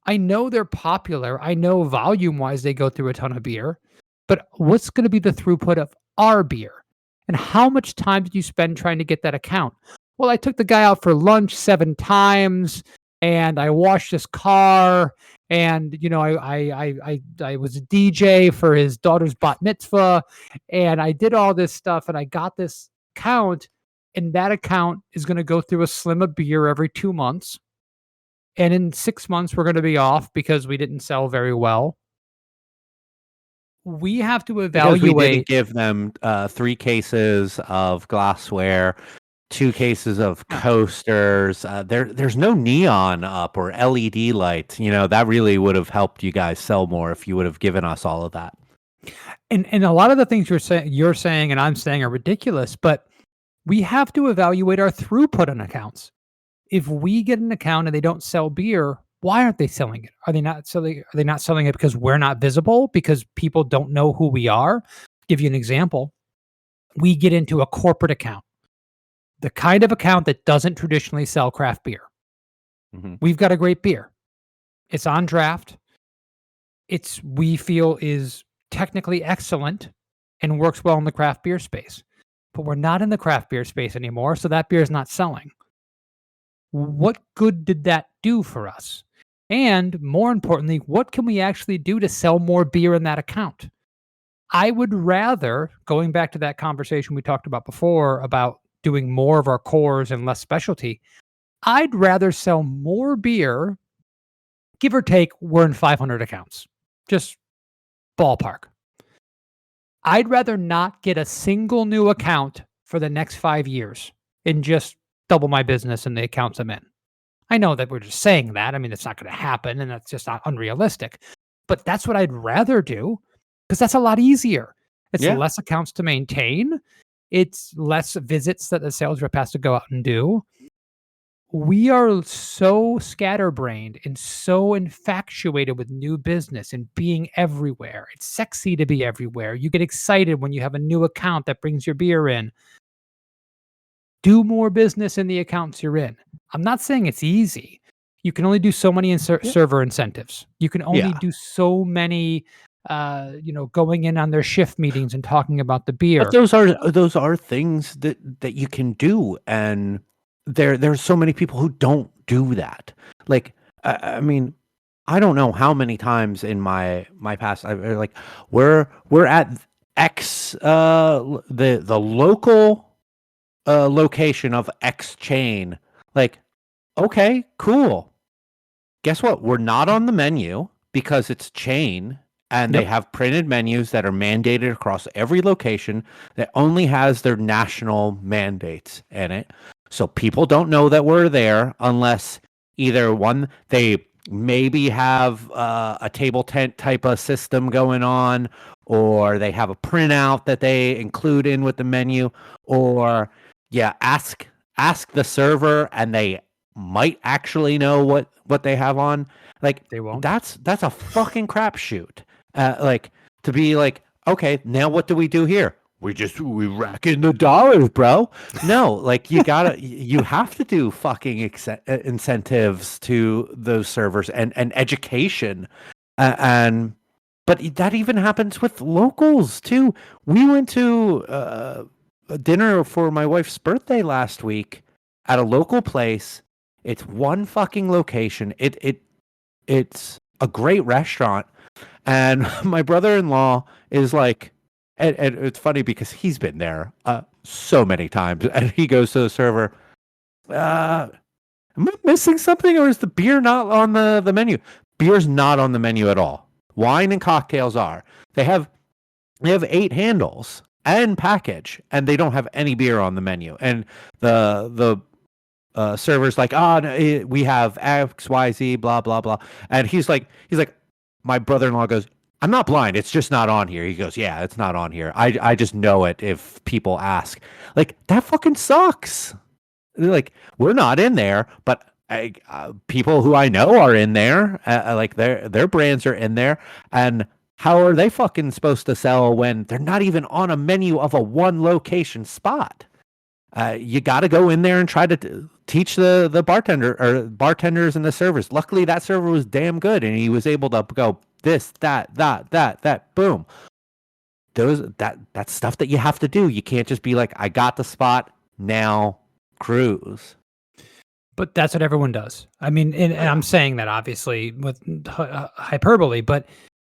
I know they're popular. I know volume wise they go through a ton of beer, but what's going to be the throughput of our beer? And how much time did you spend trying to get that account? Well, I took the guy out for lunch 7 times, and I washed his car, and I was a DJ for his daughter's bat mitzvah, and I did all this stuff, and I got this account, and that account is going to go through a slim of beer every 2 months. And in 6 months, we're going to be off because we didn't sell very well. We have to evaluate. Because we didn't give them 3 cases of glassware, 2 cases of coasters. There's no neon up or LED lights. That really would have helped you guys sell more if you would have given us all of that. And a lot of the things you're saying and I'm saying are ridiculous, but we have to evaluate our throughput on accounts. If we get an account and they don't sell beer, why aren't they selling it? Are they not selling it because we're not visible? Because people don't know who we are? Give you an example. We get into a corporate account, the kind of account that doesn't traditionally sell craft beer. Mm-hmm. We've got a great beer. It's on draft. We feel is technically excellent and works well in the craft beer space. But we're not in the craft beer space anymore, so that beer is not selling. What good did that do for us? And more importantly, what can we actually do to sell more beer in that account? I would rather, going back to that conversation we talked about before about doing more of our cores and less specialty, I'd rather sell more beer, give or take, we're in 500 accounts. Just ballpark. I'd rather not get a single new account for the next 5 years and just double my business in the accounts I'm in. I know that we're just saying that. I mean, it's not going to happen and that's just not unrealistic. But that's what I'd rather do because that's a lot easier. It's less accounts to maintain. It's less visits that the sales rep has to go out and do. We are so scatterbrained and so infatuated with new business and being everywhere. It's sexy to be everywhere. You get excited when you have a new account that brings your beer in. Do more business in the accounts you're in. I'm not saying it's easy. You can only do so many server incentives. You can only do so many, going in on their shift meetings and talking about the beer. But those are things that you can do, and there's so many people who don't do that. Like, I mean, I don't know how many times in my past we're at X the local location of X chain. Like, okay, cool. Guess what? We're not on the menu because it's chain and they have printed menus that are mandated across every location that only has their national mandates in it. So people don't know that we're there unless either one, they maybe have a table tent type of system going on, or they have a printout that they include in with the menu, or ask the server and they might actually know what they have on. Like, they won't. That's a fucking crapshoot. Like, to be like, okay, now what do we do here? We rack in the dollars, bro. No, like, you have to do fucking incentives to those servers and education. But that even happens with locals too. We went to a dinner for my wife's birthday last week at a local place. It's one fucking location. It's a great restaurant. And my brother-in-law is like, and it's funny because he's been there so many times. And he goes to the server, am I missing something, or is the beer not on the menu? Beer's not on the menu at all. Wine and cocktails are. They have 8 handles. and package, and they don't have any beer on the menu. And the server's like, oh, no, we have XYZ, blah blah blah. And he's like, my brother-in-law goes, I'm not blind. It's just not on here. He goes, yeah, it's not on here. I just know it if people ask. Like, that fucking sucks. They're like, we're not in there, but people who I know are in there. Like their brands are in there, and how are they fucking supposed to sell when they're not even on a menu of a one location spot? You got to go in there and try to teach the bartender or bartenders and the servers. Luckily, that server was damn good, and he was able to go this, that, boom. That's stuff that you have to do. You can't just be like, I got the spot, now cruise. But that's what everyone does. I mean, and I'm saying that obviously with hyperbole, but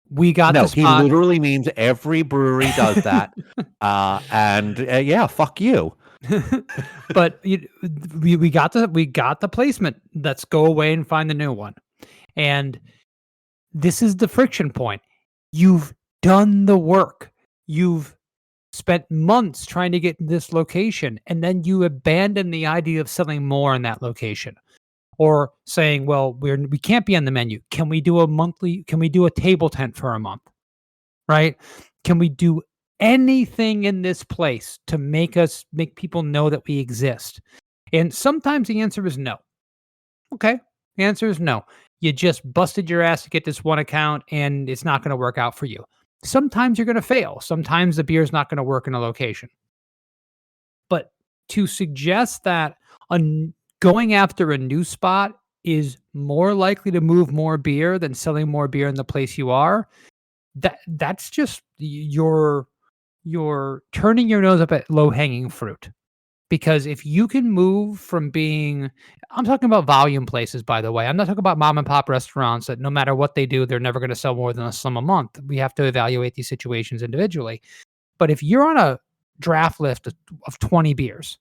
we got the spot. He literally means every brewery does that. Yeah, fuck you. But we got the placement. Let's go away and find the new one. And this is the friction point. You've done the work. You've spent months trying to get this location, and then you abandon the idea of selling more in that location, or saying, well, we can't be on the menu. Can we do a table tent for a month? Right? Can we do anything in this place to make people know that we exist? And sometimes the answer is no. Okay. The answer is no. You just busted your ass to get this one account, and it's not going to work out for you. Sometimes you're going to fail. Sometimes the beer is not going to work in a location. But to suggest that going after a new spot is more likely to move more beer than selling more beer in the place you are, that's just you're turning your nose up at low-hanging fruit. Because if you can move from being, I'm talking about volume places, by the way. I'm not talking about mom and pop restaurants that no matter what they do, they're never going to sell more than a sum a month. We have to evaluate these situations individually. But if you're on a draft list of 20 beers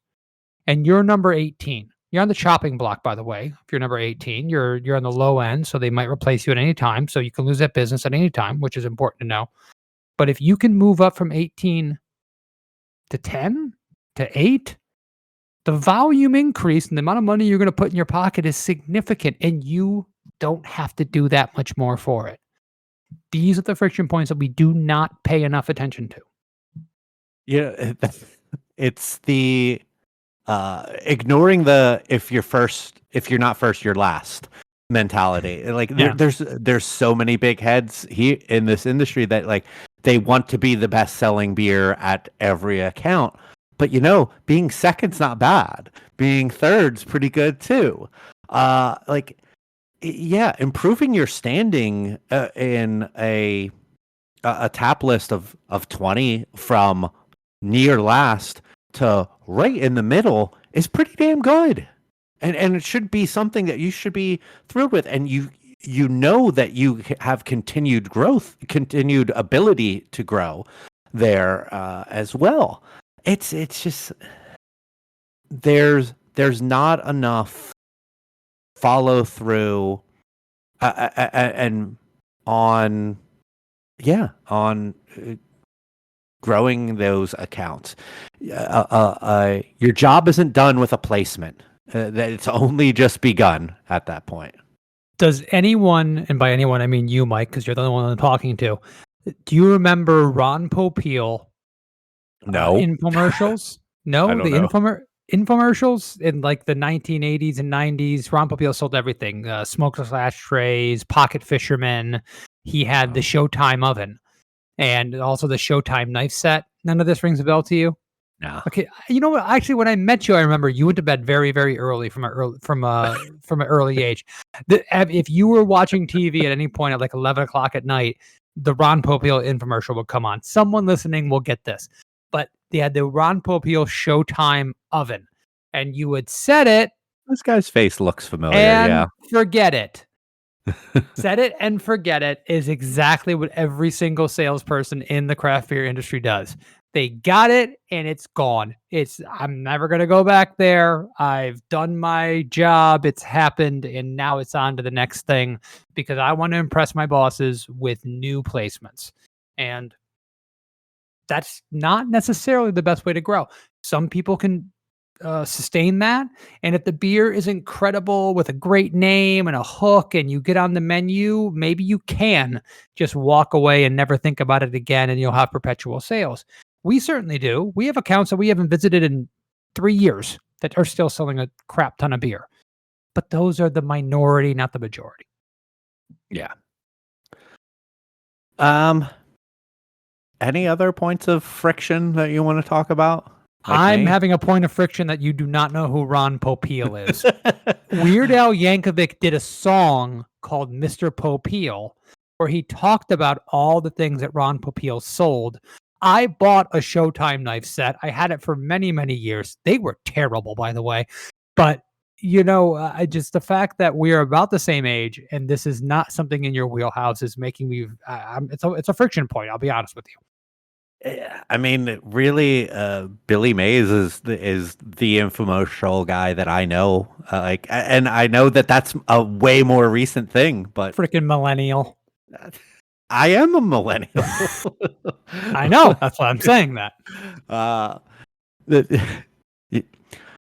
and you're number 18, you're on the chopping block, by the way. If you're number 18, you're on the low end, so they might replace you at any time. So you can lose that business at any time, which is important to know. But if you can move up from 18 to 10 to 8, the volume increase and the amount of money you're going to put in your pocket is significant, and you don't have to do that much more for it. These are the friction points that we do not pay enough attention to. Yeah, it's the ignoring the if you're not first, you're last mentality. Like there's so many big heads here in this industry that like they want to be the best selling beer at every account. But being second's not bad. Being third's pretty good too. Improving your standing in a tap list of 20 from near last to right in the middle is pretty damn good. And it should be something that you should be thrilled with. And you know that you have continued growth, continued ability to grow there as well. It's just there's not enough follow through and on growing those accounts. Your job isn't done with a placement. It's only just begun at that point. Does anyone, and by anyone I mean you, Mike, because you're the only one I'm talking to, do you remember Ron Popeil? No. Infomercials? No, I don't know. Infomercials in like the 1980s and 90s. Ron Popeil sold everything: smokeless ashtrays, pocket fishermen. He had the Showtime oven, and also the Showtime knife set. None of this rings a bell to you? No. Okay, you know what? Actually, when I met you, I remember you went to bed very, very early from an early age. If you were watching TV at any point at like 11 o'clock at night, the Ron Popeil infomercial would come on. Someone listening will get this. But they had the Ron Popeil Showtime oven, and you would set it. This guy's face looks familiar. And forget it. Set it and forget it is exactly what every single salesperson in the craft beer industry does. They got it and it's gone. I'm never going to go back there. I've done my job. It's happened. And now it's on to the next thing because I want to impress my bosses with new placements. And that's not necessarily the best way to grow. Some people can sustain that. And if the beer is incredible with a great name and a hook and you get on the menu, maybe you can just walk away and never think about it again and you'll have perpetual sales. We certainly do. We have accounts that we haven't visited in 3 years that are still selling a crap ton of beer. But those are the minority, not the majority. Yeah. Any other points of friction that you want to talk about? I'm having a point of friction that you do not know who Ron Popeil is. Weird Al Yankovic did a song called Mr. Popeil where he talked about all the things that Ron Popeil sold. I bought a Showtime knife set. I had it for many, many years. They were terrible, by the way. But, I just the fact that we are about the same age and this is not something in your wheelhouse is making me, it's a friction point. I'll be honest with you. I mean, really, Billy Mays is the infomercial guy that I know. And I know that that's a way more recent thing, but Freaking millennial. I am a millennial. I know. That's why I'm saying that.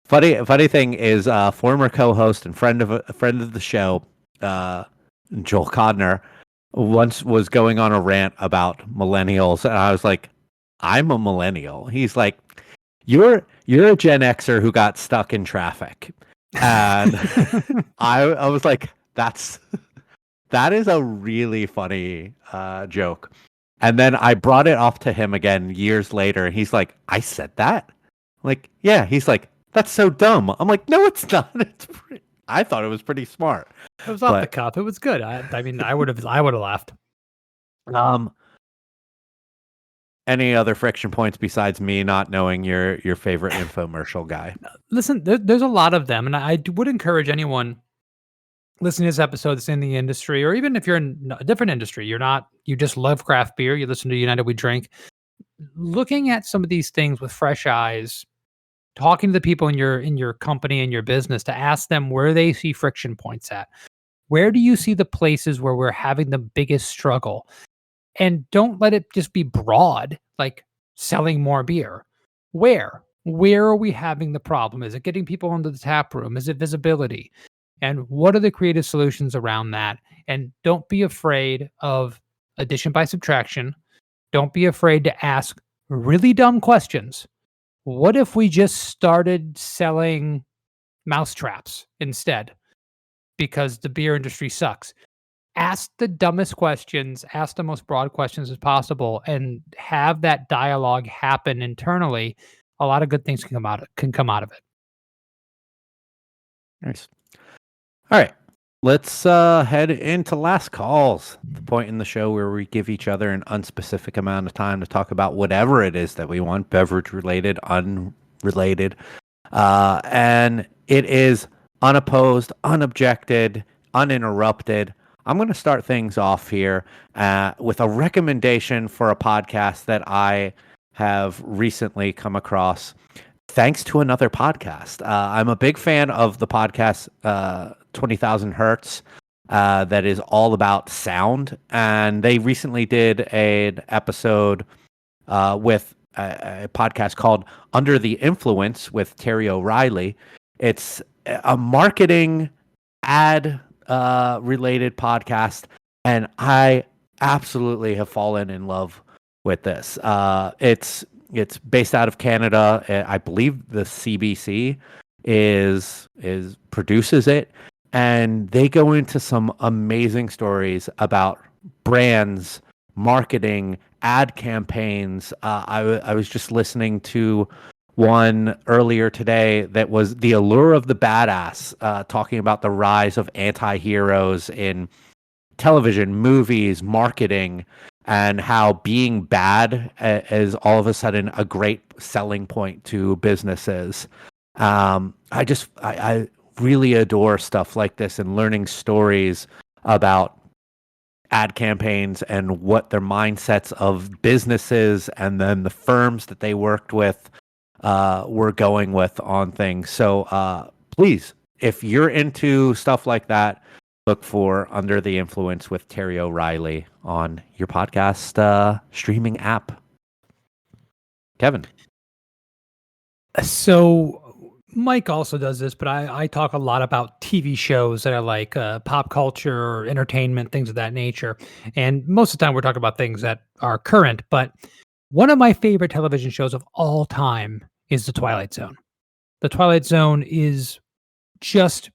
The funny thing is, former co-host and friend of the show, Joel Codner, once was going on a rant about millennials, and I was like, I'm a millennial. He's like, you're a Gen Xer who got stuck in traffic. And I was like, that is a really funny joke. And then I brought it up to him again years later, and he's like, I said that? I'm like, yeah. He's like, that's so dumb. I'm like, no, it's not. I thought it was pretty smart. It was off the cuff. It was good. I mean, I would have laughed. Any other friction points besides me not knowing your favorite infomercial guy? Listen, there's a lot of them, and I would encourage anyone listening to this episode that's in the industry, or even if you're in a different industry, you just love craft beer, you listen to United We Drink, looking at some of these things with fresh eyes, talking to the people in your company and your business to ask them where they see friction points at. Where do you see the places where we're having the biggest struggle? And don't let it just be broad, like selling more beer. Where are we having the problem? Is it getting people into the tap room? Is it visibility? And what are the creative solutions around that? And don't be afraid of addition by subtraction. Don't be afraid to ask really dumb questions. What if we just started selling mousetraps instead? Because the beer industry sucks. Ask the dumbest questions, ask the most broad questions as possible, and have that dialogue happen internally. A lot of good things can come out of it. Nice. All right. Let's head into last calls, the point in the show where we give each other an unspecific amount of time to talk about whatever it is that we want, beverage related, unrelated. And it is unopposed, unobjected, uninterrupted. I'm going to start things off here with a recommendation for a podcast that I have recently come across thanks to another podcast. I'm a big fan of the podcast 20,000 Hertz that is all about sound. And they recently did an episode with a podcast called Under the Influence with Terry O'Reilly. It's a marketing ad related podcast, and I absolutely have fallen in love with this. It's based out of Canada. I believe the CBC is produces it, and they go into some amazing stories about brands, marketing, ad campaigns. I was just listening to one earlier today that was The Allure of the Badass, talking about the rise of anti-heroes in television, movies, marketing, and how being bad is all of a sudden a great selling point to businesses. I really adore stuff like this and learning stories about ad campaigns and what their mindsets of businesses and then the firms that they worked with were going with on things. So please, if you're into stuff like that, look for Under the Influence with Terry O'Reilly on your podcast streaming app. Kevin. So Mike also does this, but I talk a lot about TV shows that are like pop culture, entertainment, things of that nature. And most of the time we're talking about things that are current. But one of my favorite television shows of all time is The Twilight Zone. The Twilight Zone is just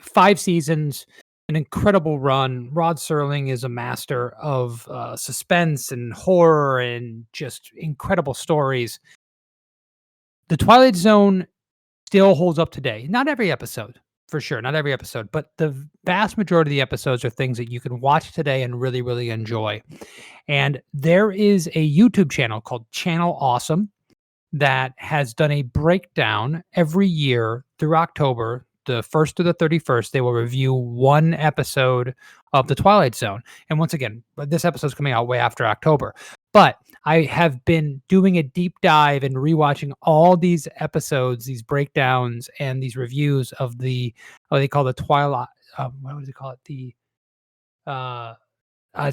5 seasons, an incredible run. Rod Serling is a master of suspense and horror and just incredible stories. The Twilight Zone still holds up today. Not every episode, for sure, not every episode, but the vast majority of the episodes are things that you can watch today and really, really enjoy. And there is a YouTube channel called Channel Awesome that has done a breakdown every year through October, the 1st to the 31st. They will review one episode of The Twilight Zone. And once again, this episode is coming out way after October. But I have been doing a deep dive and rewatching all these episodes, these breakdowns, and these reviews of the what they call the Twilight. What would they call it? It's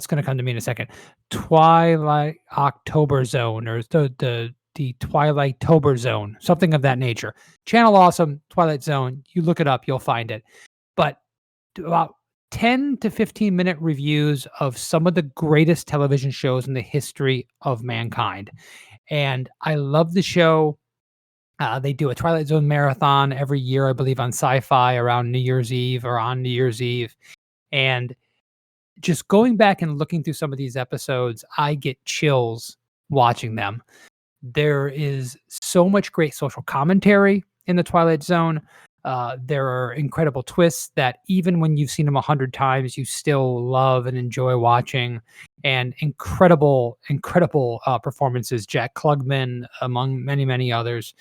going to come to me in a second. Twilight October Zone, or the Twilight Tober Zone, something of that nature. Channel Awesome, Twilight Zone. You look it up, you'll find it. But about 10 to 15-minute reviews of some of the greatest television shows in the history of mankind. And I love the show. They do a Twilight Zone marathon every year, I believe, on Sci-Fi around New Year's Eve or on New Year's Eve. And just going back and looking through some of these episodes, I get chills watching them. There is so much great social commentary in the Twilight Zone. There are incredible twists that even when you've seen them 100 times, you still love and enjoy watching. And incredible performances. Jack Klugman, among many, many others.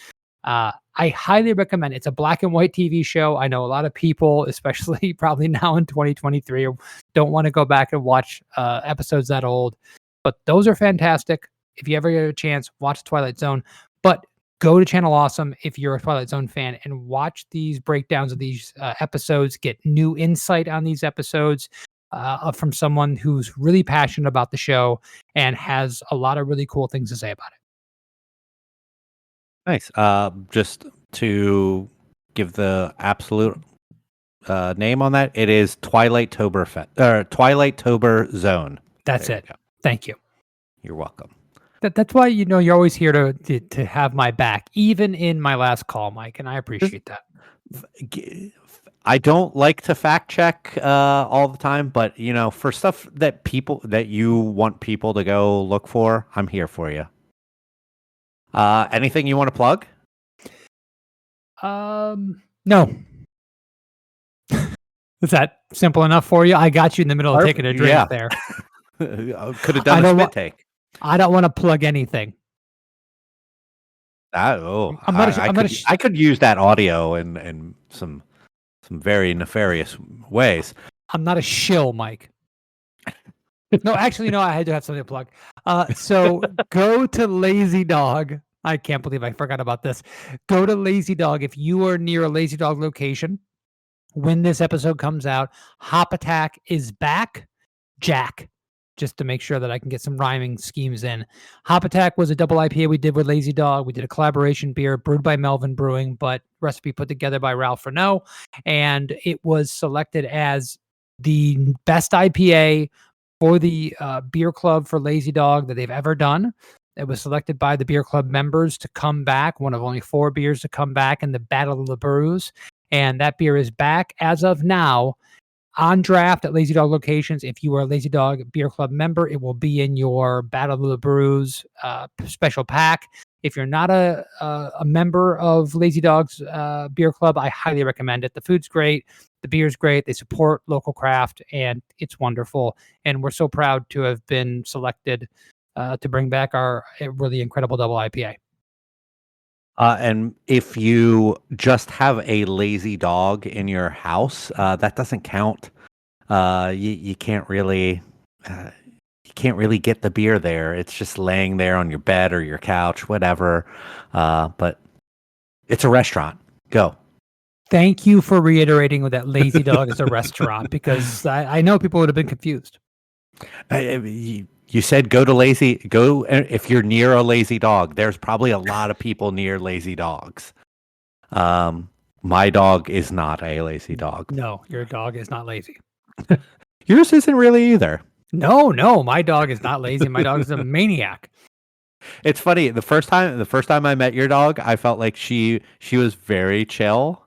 I highly recommend it. It's a black and white TV show. I know a lot of people, especially probably now in 2023, don't want to go back and watch episodes that old. But those are fantastic. If you ever get a chance, watch Twilight Zone. But go to Channel Awesome if you're a Twilight Zone fan and watch these breakdowns of these episodes. Get new insight on these episodes from someone who's really passionate about the show and has a lot of really cool things to say about it. Nice. Just to give the absolute name on that, it is Twilight Tober Zone. That's it. Thank you. You're welcome. That's why you're always here to have my back, even in my last call, Mike, and I appreciate that. I don't like to fact check all the time, but for stuff that you want people to go look for, I'm here for you. Anything you want to plug? No. Is that simple enough for you? I got you in the middle of taking a drink there. Could have done a spit take. I don't want to plug anything. I could use that audio in some very nefarious ways. I'm not a shill, Mike. No, actually, no, I do have something to plug. So go to Lazy Dog. I can't believe I forgot about this. Go to Lazy Dog. If you are near a Lazy Dog location, when this episode comes out, Hop Attack is back. Jack. Just to make sure that I can get some rhyming schemes in. Hop Attack was a double IPA we did with Lazy Dog. We did a collaboration beer brewed by Melvin Brewing, but recipe put together by Ralph Renault. And it was selected as the best IPA for the beer club for Lazy Dog that they've ever done. It was selected by the beer club members to come back, one of only 4 beers to come back in the Battle of the Brews. And that beer is back as of now on draft at Lazy Dog locations. If you are a Lazy Dog Beer Club member, it will be in your Battle of the Brews special pack. If you're not a member of Lazy Dog's Beer Club, I highly recommend it. The food's great. The beer's great. They support local craft, and it's wonderful. And we're so proud to have been selected to bring back our really incredible double IPA. And if you just have a Lazy Dog in your house, that doesn't count. You can't really get the beer there. It's just laying there on your bed or your couch, whatever. But it's a restaurant. Go. Thank you for reiterating that Lazy Dog is a restaurant, because I know people would have been confused. You You said if you're near a lazy dog. There's probably a lot of people near lazy dogs. My dog is not a lazy dog. No, your dog is not lazy. Yours isn't really either. No, my dog is not lazy. My dog is a maniac. It's funny. The first time I met your dog, I felt like she was very chill,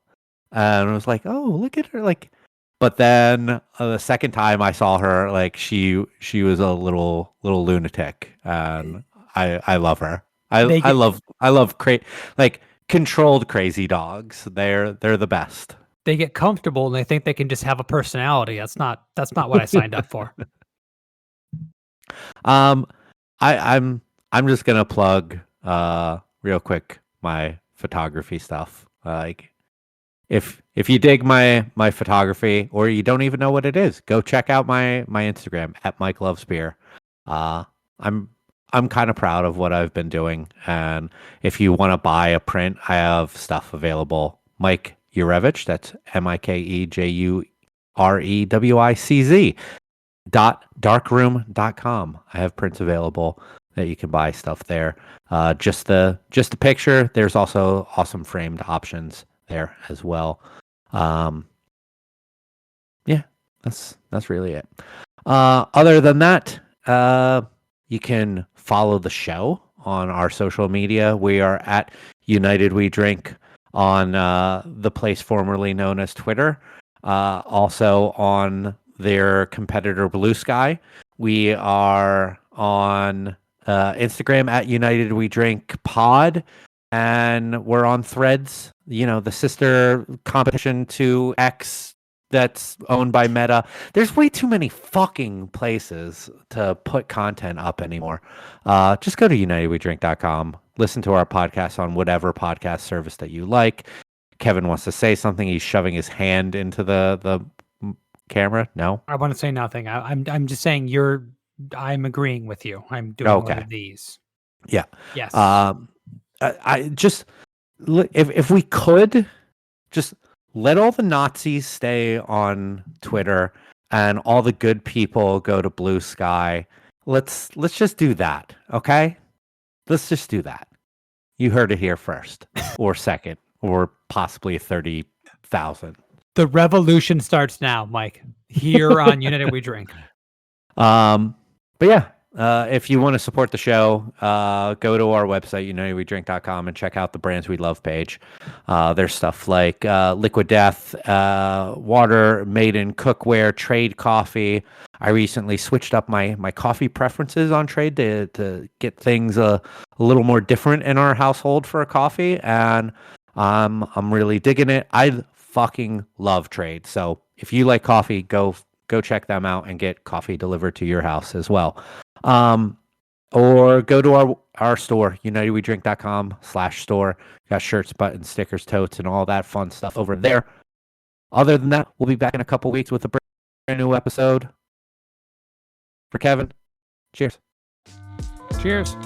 and I was like, "Oh, look at her!" Like, but then the second time I saw her, like she was a little lunatic, and I love her. They I get- love like controlled crazy dogs. They're the best. They get comfortable and they think they can just have a personality. That's not what I signed up for. I'm just gonna plug real quick my photography stuff. Like if you dig my photography or you don't even know what it is, go check out my Instagram at Mike Loves Beer. I'm kind of proud of what I've been doing, and if you want to buy a print, I have stuff available. Mike Urevich, that's MikeJurewicz darkroom.com. I have prints available that you can buy stuff there. Just the picture. There's also awesome framed options there as well. Yeah, that's really it. Other than that, you can follow the show on our social media. We are at United We Drink on the place formerly known as Twitter. Also on their competitor Blue Sky. We are on Instagram at United We Drink Pod, and we're on Threads, the sister competition to X that's owned by Meta. There's way too many fucking places to put content up anymore. Just go to unitedwedrink.com. Listen to our podcast on whatever podcast service that you like. Kevin wants to say something. He's shoving his hand into the camera. No, I want to say nothing. I'm just saying I'm agreeing with you. I'm doing Okay. one of these. Yeah. Yes. I just if we could just let all the Nazis stay on Twitter and all the good people go to Blue Sky. Let's just do that, okay? Let's just do that. You heard it here first, or second, or possibly 30,000. The revolution starts now, Mike. Here on United We Drink. But yeah, if you want to support the show, go to our website, unitedwedrink.com, and check out the Brands We Love page. There's stuff like Liquid Death, Water, Maiden, Cookware, Trade Coffee. I recently switched up my coffee preferences on Trade to get things a little more different in our household for a coffee, and I'm really digging it. I fucking love Trade. So if you like coffee, go check them out and get coffee delivered to your house as well. Or go to our store, unitedwedrink.com/store. Got shirts, buttons, stickers, totes, and all that fun stuff over there. Other than that, we'll be back in a couple weeks with a brand new episode. For Kevin, cheers. Cheers.